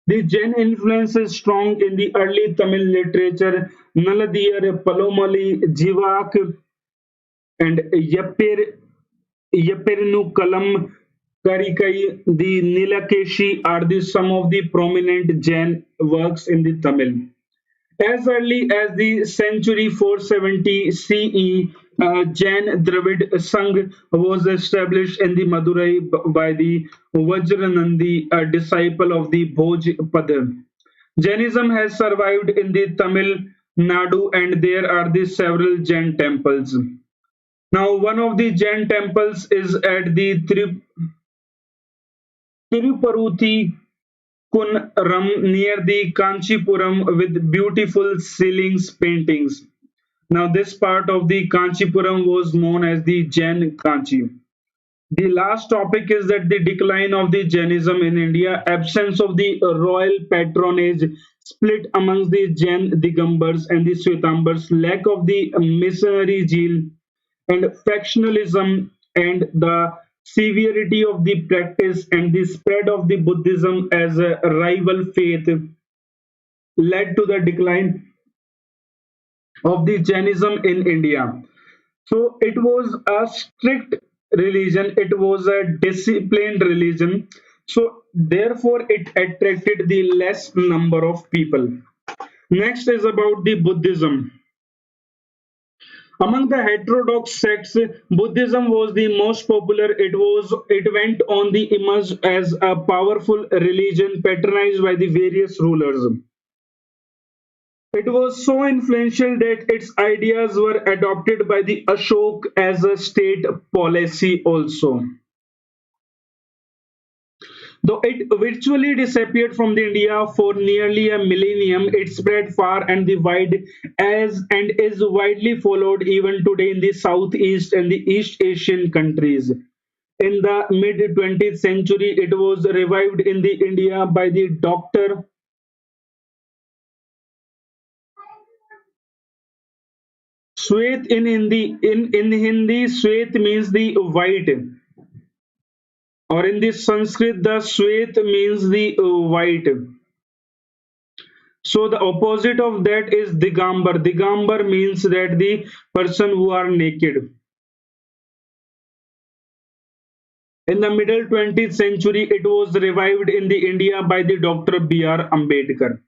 The Jain influence is strong in the early Tamil literature. Naladiyar, Palomali, Jivak, and Yappernukalam Karikai, the Nilakeshi are the some of the prominent Jain works in the Tamil. As early as the century 470 CE, Jain Dravid Sangh was established in the Madurai by the Vajranandi, a disciple of the Bhojpada. Jainism has survived in the Tamil Nadu and there are the several Jain temples. Now, one of the Jain temples is at the Tiruparuthi Kunram near the Kanchipuram with beautiful ceilings paintings. Now, this part of the Kanchipuram was known as the Jain Kanchi. The last topic is that the decline of the Jainism in India, absence of the royal patronage, split amongst the Jain Digambars and the Svetambars, lack of the missionary zeal, and factionalism, and the severity of the practice and the spread of the Buddhism as a rival faith led to the decline of the Jainism in India. So it was a strict religion, it was a disciplined religion. So therefore it attracted the less number of people. Next is about the Buddhism. Among the heterodox sects, Buddhism was the most popular. It went on the emerge as a powerful religion patronized by the various rulers. It was so influential that its ideas were adopted by the Ashok as a state policy also. Though it virtually disappeared from the India for nearly a millennium, it spread far and wide as and is widely followed even today in the Southeast and the East Asian countries. In the mid 20th century, it was revived in the India by the Dr. Swet in Hindi. In Hindi, Swet means the white, or in the Sanskrit, the Swet means the white. So the opposite of that is Digambar. Digambar means that the person who are naked. In the middle 20th century, it was revived in the India by the Dr. B.R. Ambedkar.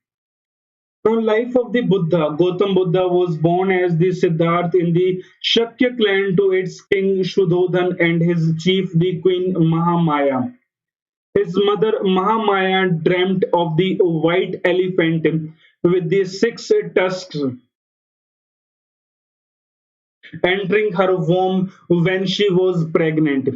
Now, life of the Buddha. Gautam Buddha was born as the Siddharth in the Shakya clan to its king Shuddhodhan and his chief, the queen Mahamaya. His mother Mahamaya dreamt of the white elephant with the six tusks entering her womb when she was pregnant.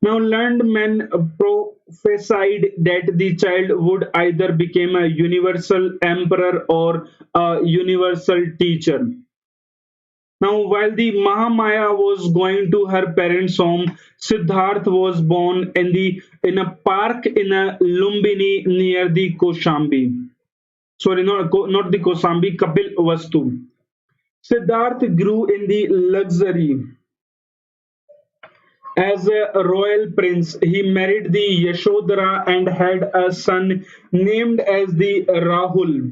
Now, learned men prophesied that the child would either become a universal emperor or a universal teacher. Now, while the Mahamaya was going to her parents' home, Siddharth was born in a park in a Lumbini near the Koshambi. Sorry, not the Kosambi, Kapil Vastu. Siddharth grew in the luxury. As a royal prince, he married the Yashodhara and had a son named as the Rahul.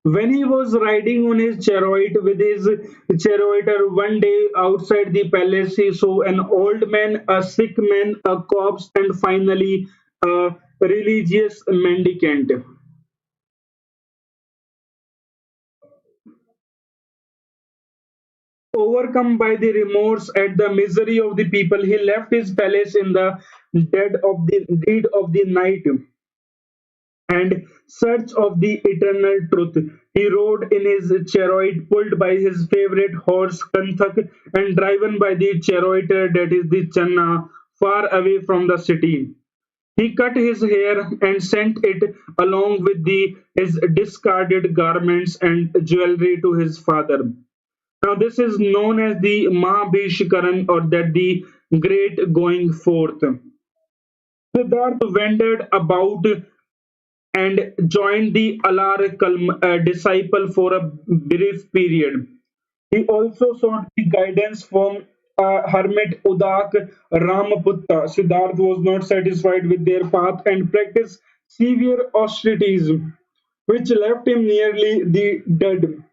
When he was riding on his chariot with his charioteer one day outside the palace, he saw an old man, a sick man, a corpse, and finally a religious mendicant. Overcome by the remorse at the misery of the people, he left his palace in the dead of the night and search of the eternal truth. He rode in his chariot, pulled by his favorite horse Kanthak, and driven by the charioteer, that is the Channa, far away from the city. He cut his hair and sent it along with his discarded garments and jewelry to his father. Now, this is known as the Mahabhishkaran, or that the great going forth. Siddhartha wandered about and joined the Alar disciple for a brief period. He also sought the guidance from hermit Udak Ramaputta. Siddhartha was not satisfied with their path and practiced severe austerities, which left him nearly the dead.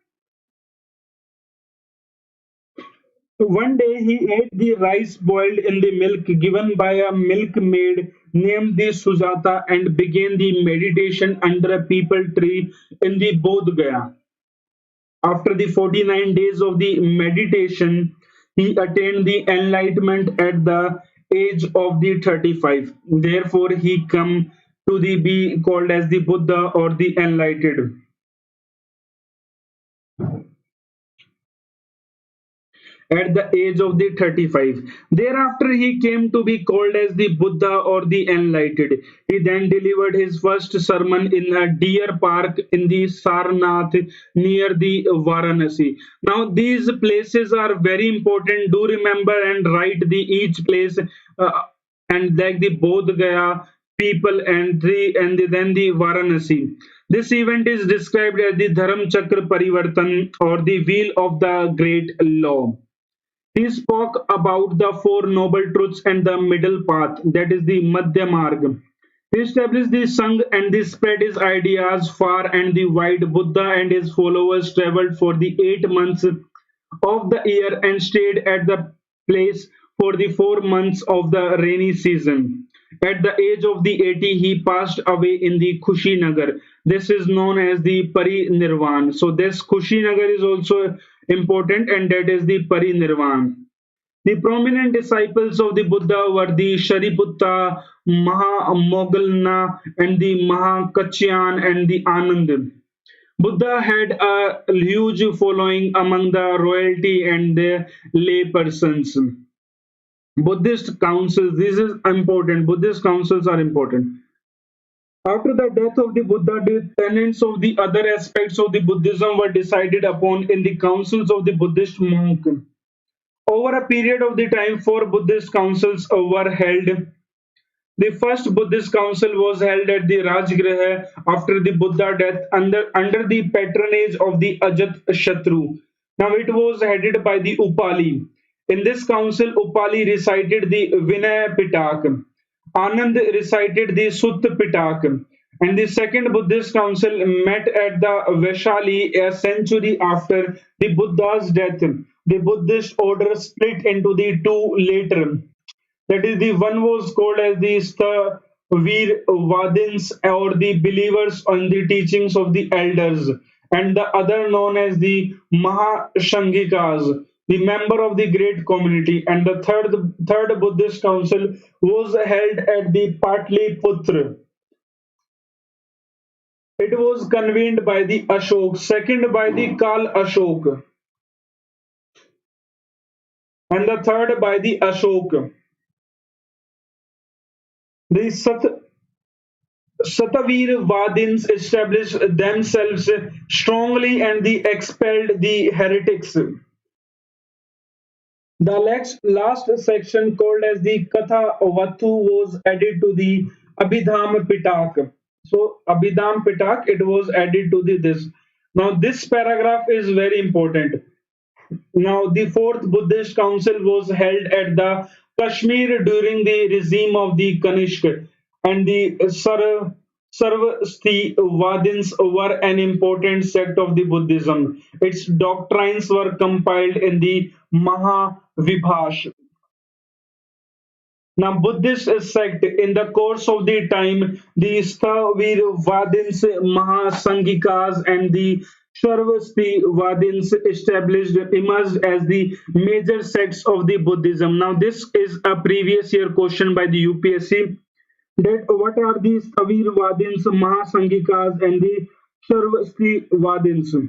One day he ate the rice boiled in the milk given by a milkmaid named the Sujata and began the meditation under a peepal tree in the Bodh Gaya. After the 49 days of the meditation, he attained the enlightenment at the age of the 35. Therefore, he come to the be called as the Buddha or the enlightened. At the age of the 35. Thereafter, he came to be called as the Buddha or the Enlightened. He then delivered his first sermon in a deer park in the Sarnath near the Varanasi. Now, these places are very important. Do remember and write the each place and like the Bodh Gaya people then the Varanasi. This event is described as the Dharam Chakra Parivartan or the wheel of the great law. He spoke about the Four Noble Truths and the middle path, that is the Madhya Marg. He established the Sangh and he spread his ideas far and the wide. Buddha and his followers traveled for the 8 months of the year and stayed at the place for the 4 months of the rainy season. At the age of the 80, he passed away in the Kushinagar. This is known as the Parinirvan. So this Kushinagar is also important, and that is the Parinirvan. The prominent disciples of the Buddha were the Shariputta, Mahamoggallana, and the Mahakachyan and the Anand. Buddha had a huge following among the royalty and the lay persons. Buddhist councils, this is important. Buddhist councils are important. After the death of the Buddha, the tenets of the other aspects of the Buddhism were decided upon in the councils of the Buddhist monk. Over a period of the time, four Buddhist councils were held. The first Buddhist council was held at the Rajgriha after the Buddha death under the patronage of the Ajat Shatru. Now it was headed by the Upali. In this council, Upali recited the Vinaya Pitak. Anand recited the Sutta Pitak. And the second Buddhist council met at the Vaishali a century after the Buddha's death. The Buddhist order split into the two later. That is, the one was called as the Sthavirvadins, or the believers on the teachings of the elders, and the other known as the Mahashangikas, the member of the great community. And the third Buddhist council was held at the Patliputra. It was convened by the Ashok, second by the Kal Ashok, and the third by the Ashok. The Satavirvadins established themselves strongly and they expelled the heretics. The last section, called as the Katha Vatu, was added to the Abhidham Pitak. So Abhidham Pitak, it was added to the this. Now this paragraph is very important. Now, the fourth Buddhist council was held at the Kashmir during the regime of the Kanishk, and the Sarvastivadins were an important sect of the Buddhism. Its doctrines were compiled in the Mahavibhash. Now, Buddhist sect, in the course of the time, the Sthavirvadins, Mahasangikas, and the Sarvastivadins emerged as the major sects of the Buddhism. Now, this is a previous year question by the UPSC. That what are the Sthavirvadins, Mahasangikas, and the Sarvastivadins?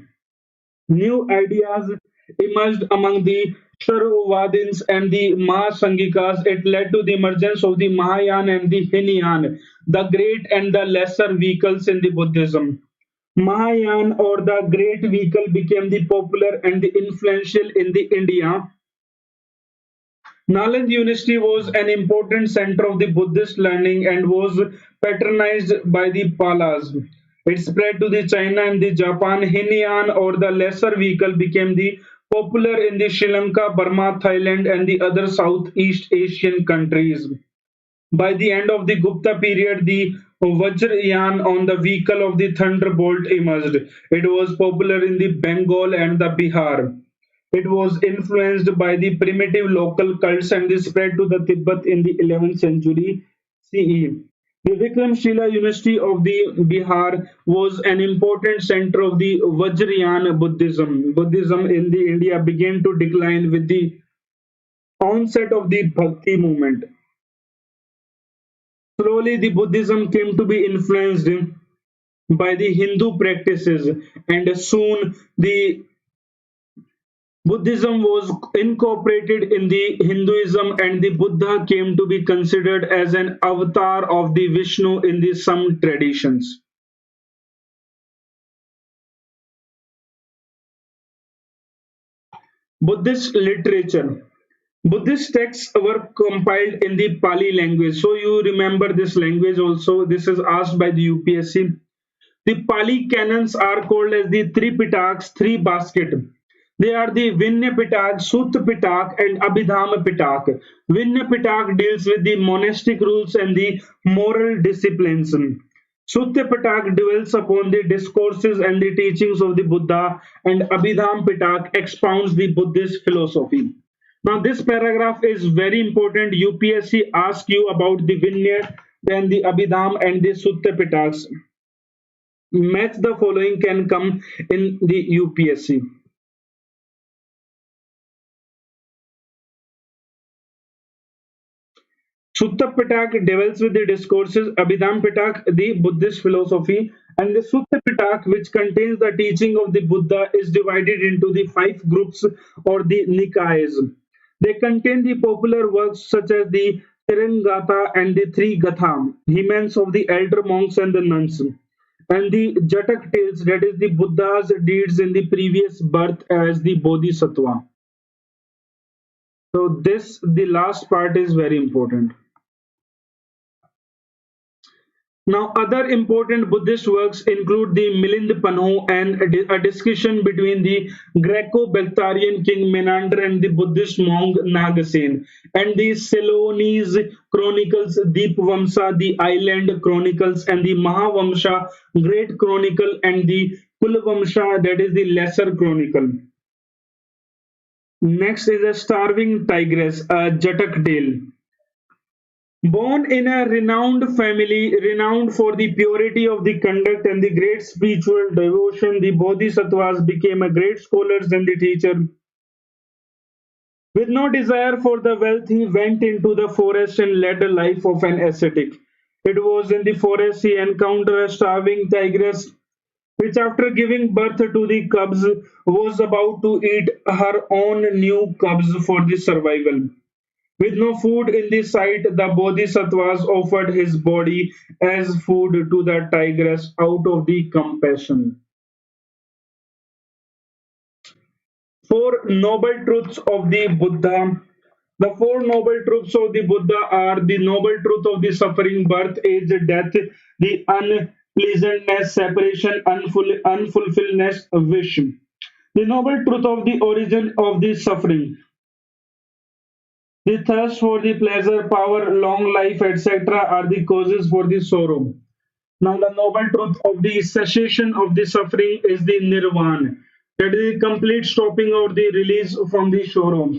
New ideas emerged among the Sharavadins and the Mahasangikas. It led to the emergence of the Mahayana and the Hinayan, the great and the lesser vehicles in the Buddhism. Mahayana, or the great vehicle, became the popular and the influential in the India. Nalanda University was an important center of the Buddhist learning and was patronized by the Palas. It spread to the China and the Japan. Hinayan, or the lesser vehicle, became the popular in the Sri Lanka, Burma, Thailand, and the other Southeast Asian countries. By the end of the Gupta period, the Vajrayana, on the vehicle of the thunderbolt, emerged. It was popular in the Bengal and the Bihar. It was influenced by the primitive local cults and they spread to the Tibet in the 11th century CE. The Vikramshila University of the Bihar was an important center of the Vajrayana Buddhism. Buddhism in the India began to decline with the onset of the Bhakti movement. Slowly, the Buddhism came to be influenced by the Hindu practices, and soon the Buddhism was incorporated in the Hinduism, and the Buddha came to be considered as an avatar of the Vishnu in the some traditions. Buddhist literature. Buddhist texts were compiled in the Pali language. So you remember this language also. This is asked by the UPSC. The Pali canons are called as the three Pitaks, three basket. They are the Vinaya Pitak, Sutta Pitak, and Abhidhamma Pitak. Vinaya Pitak deals with the monastic rules and the moral disciplines. Sutta Pitak dwells upon the discourses and the teachings of the Buddha, and Abhidham Pitak expounds the Buddhist philosophy. Now, this paragraph is very important. UPSC asks you about the Vinaya, then the Abhidham, and the Sutta Pitaks. Match the following can come in the UPSC. Sutta Pitak deals with the discourses, Abhidham Pitak, the Buddhist philosophy, and the Sutta Pitak, which contains the teaching of the Buddha, is divided into the five groups or the Nikayas. They contain the popular works such as the Tirangata and the Three Gatha, hymns of the elder monks and the nuns, and the Jatak tales, that is the Buddha's deeds in the previous birth as the Bodhisattva. So this, the last part is very important. Now, other important Buddhist works include the Milind Panho and a discussion between the Greco-Bactrian king Menander and the Buddhist monk Nagasen, and the Ceylonese chronicles, Deepvamsa, the Island Chronicles, and the Mahavamsha, Great Chronicle, and the Kulavamsha, that is the Lesser Chronicle. Next is a starving tigress, Jatak Dale. Born in a renowned family, renowned for the purity of the conduct and the great spiritual devotion, the Bodhisattvas became a great scholars and the teacher. With no desire for the wealth, he went into the forest and led a life of an ascetic. It was in the forest he encountered a starving tigress, which, after giving birth to the cubs, was about to eat her own new cubs for the survival. With no food in the sight, the Bodhisattvas offered his body as food to the tigress out of the compassion. Four noble truths of the Buddha. The four noble truths of the Buddha are the noble truth of the suffering, birth, age, death, the unpleasantness, separation, unfulfilledness, wish. The noble truth of the origin of the suffering. The thirst for the pleasure, power, long life, etc., are the causes for the sorrow. Now, the noble truth of the cessation of the suffering is the nirvana, that is the complete stopping or the release from the sorrow.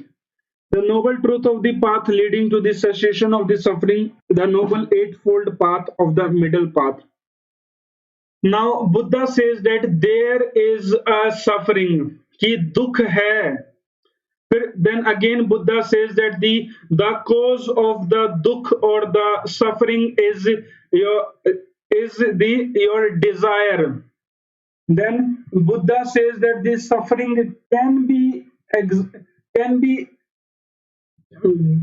The noble truth of the path leading to the cessation of the suffering, the noble eightfold path of the middle path. Now, Buddha says that there is a suffering, कि दुख है. Then again, Buddha says that the cause of the dukh or the suffering is your desire. Then Buddha says that the suffering can be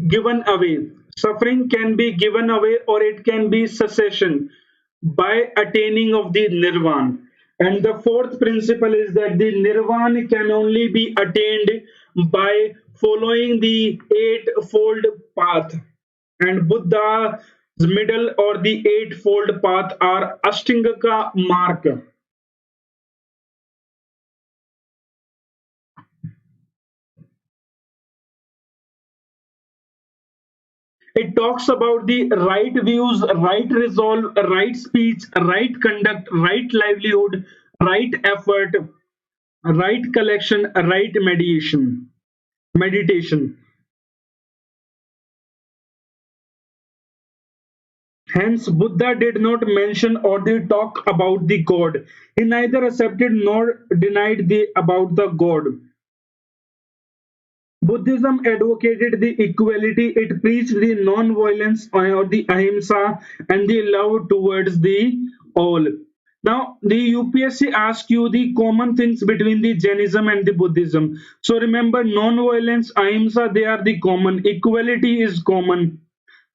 given away. Suffering can be given away or it can be cessation by attaining of the nirvana. And the fourth principle is that the nirvana can only be attained by following the eightfold path. And Buddha's middle or the eightfold path are Astingaka Mark. It talks about the right views, right resolve, right speech, right conduct, right livelihood, right effort, right collection, right mediation. Meditation. Hence, Buddha did not mention or did talk about the God. He neither accepted nor denied about the God. Buddhism advocated the equality, it preached the non-violence or the ahimsa and the love towards the all. Now, the UPSC asks you the common things between the Jainism and the Buddhism. So remember, non-violence, ahimsa, they are the common. Equality is common.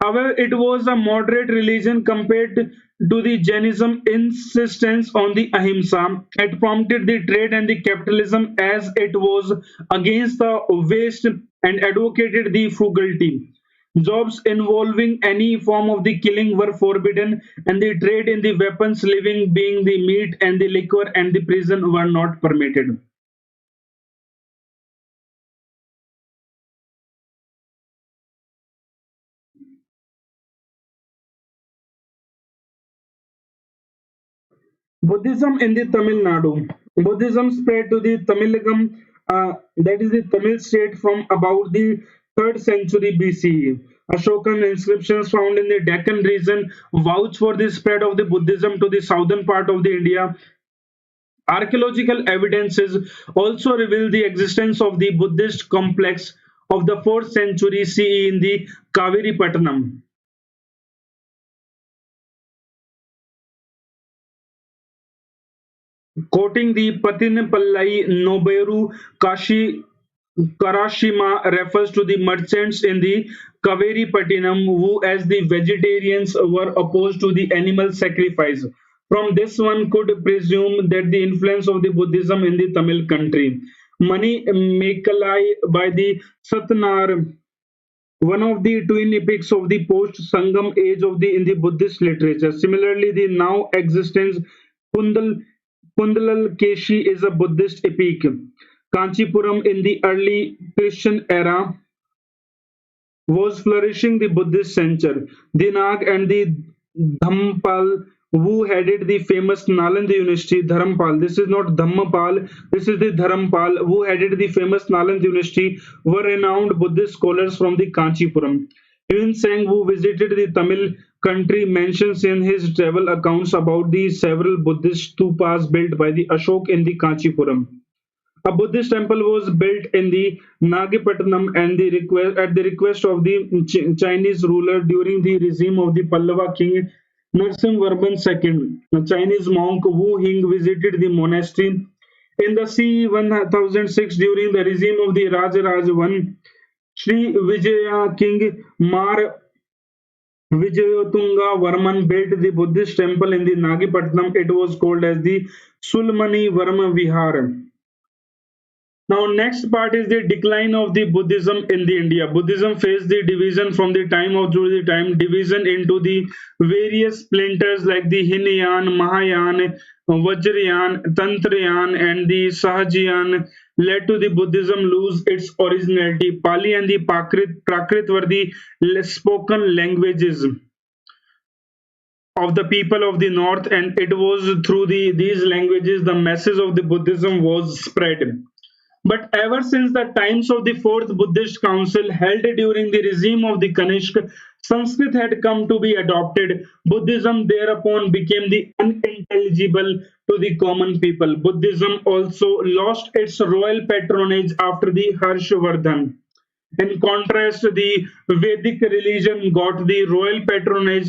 However, it was a moderate religion compared to the Jainism insistence on the ahimsa. It prompted the trade and the capitalism as it was against the waste and advocated the frugality. Jobs involving any form of the killing were forbidden, and the trade in the weapons, living being the meat and the liquor and the prison were not permitted. Buddhism in the Tamil Nadu. Buddhism spread to the Tamilagam, that is the Tamil state, from about the 3rd century BCE. Ashokan inscriptions found in the Deccan region vouch for the spread of the Buddhism to the southern part of the India. Archaeological evidences also reveal the existence of the Buddhist complex of the 4th century CE in the Kaveri Pattanam. Quoting the Patinipallai Noberu Kashi Karashima refers to the merchants in the Kaveri Pattinam who, as the vegetarians, were opposed to the animal sacrifice. From this, one could presume that the influence of the Buddhism in the Tamil country. Mani Mekalai by the Satnar one of the twin epics of the post-Sangam age of the in the Buddhist literature. Similarly, the now existence Kundal Kundalkeshi is a Buddhist epic. Kanchipuram in the early Christian era was flourishing the Buddhist center. The Nag and the Dhampal who headed the famous Nalanda University, Dharampal. This is not Dhammapal, this is the Dharampal who headed the famous Nalanda University, were renowned Buddhist scholars from the Kanchipuram. Even Sang, who visited the Tamil country, mentions in his travel accounts about the several Buddhist stupas built by the Ashok in the Kanchipuram. A Buddhist temple was built in the Nagapattinam and at the request of the Chinese ruler during the regime of the Pallava king Narasimhavarman II. A Chinese monk Wu Hing visited the monastery in the CE 1006 during the regime of the Rajaraj I. Sri Vijaya King Mar Vijayatunga Varman built the Buddhist temple in the Nagapattinam. It was called as the Sulmani Varma Vihar. Now, next part is the decline of the Buddhism in the India. Buddhism faced the division from the time of Buddha time, division into the various splinters like the Hinayan, Mahayana, Vajrayana, Tantrayan, and the Sahajiyan led to the Buddhism lose its originality. Pali and the Prakrit were the spoken languages of the people of the north, and it was through these languages the message of the Buddhism was spread. But ever since the times of the Fourth Buddhist Council held during the regime of the Kanishk, Sanskrit had come to be adopted. Buddhism thereupon became the unintelligible to the common people. Buddhism also lost its royal patronage after the Harshvardhan. In contrast, the Vedic religion got the royal patronage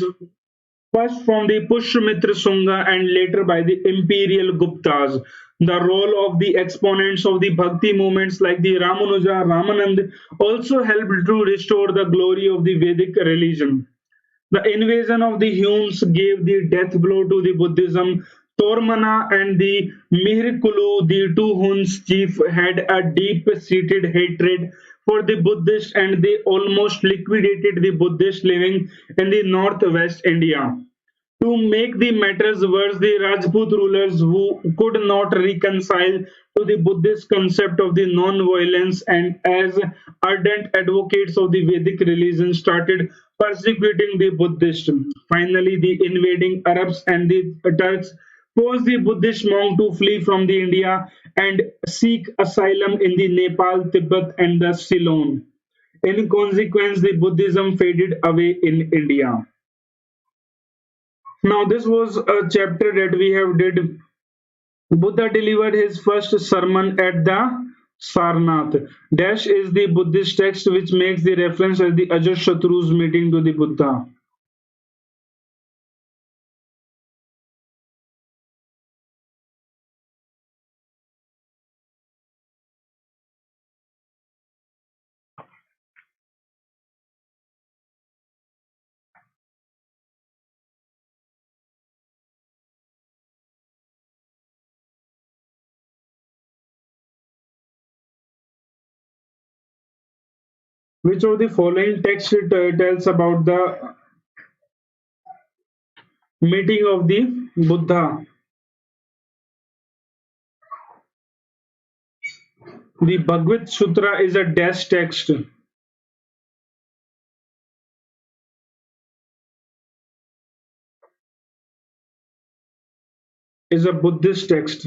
first from the Pushyamitra Sunga and later by the imperial Guptas. The role of the exponents of the Bhakti movements like the Ramanuja, Ramanand also helped to restore the glory of the Vedic religion. The invasion of the Huns gave the death blow to the Buddhism. Tormana and the Mihirkulu, the two Huns chief, had a deep-seated hatred for the Buddhists and they almost liquidated the Buddhists living in the northwest India. To make the matters worse, the Rajput rulers who could not reconcile to the Buddhist concept of the non-violence and as ardent advocates of the Vedic religion started persecuting the Buddhists. Finally, the invading Arabs and the Turks forced the Buddhist monk to flee from the India and seek asylum in the Nepal, Tibet, and the Ceylon. In consequence, the Buddhism faded away in India. Now, this was a chapter that we have did. Buddha delivered his first sermon at the Sarnath. Dash is the Buddhist text which makes the reference as the Ajashatru's meeting to the Buddha. Which of the following text tells about the meeting of the Buddha? The Bhagavad Sutra is a dash text, is a Buddhist text.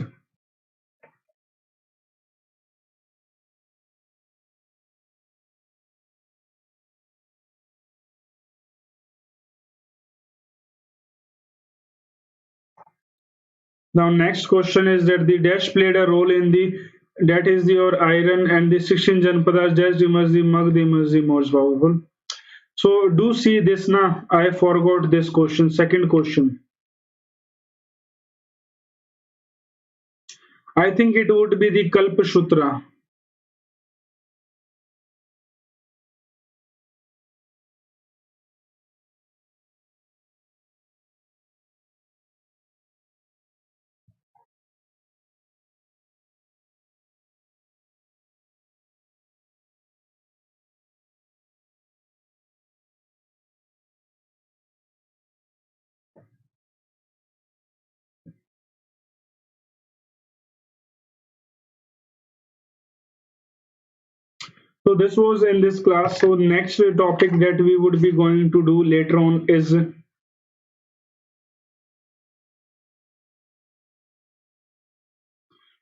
Now, next question is that the dash played a role in the that is your iron and the 16 Janpadas dash the must the mug the must the most powerful. So do see this now. I forgot this question. Second question. I think it would be the Kalpa Sutra. So this was in this class. So next topic that we would be going to do later on is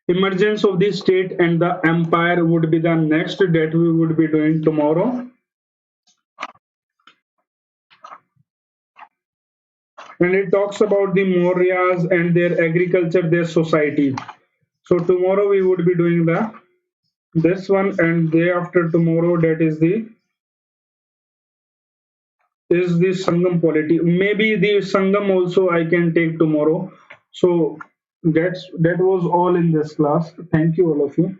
emergence of the state and the empire would be the next that we would be doing tomorrow. And it talks about the Mauryas and their agriculture, their society. So tomorrow we would be doing the this one, and day after tomorrow that is the Sangam polity. Maybe the Sangam also I can take tomorrow. So that was all in this class. Thank you all of you.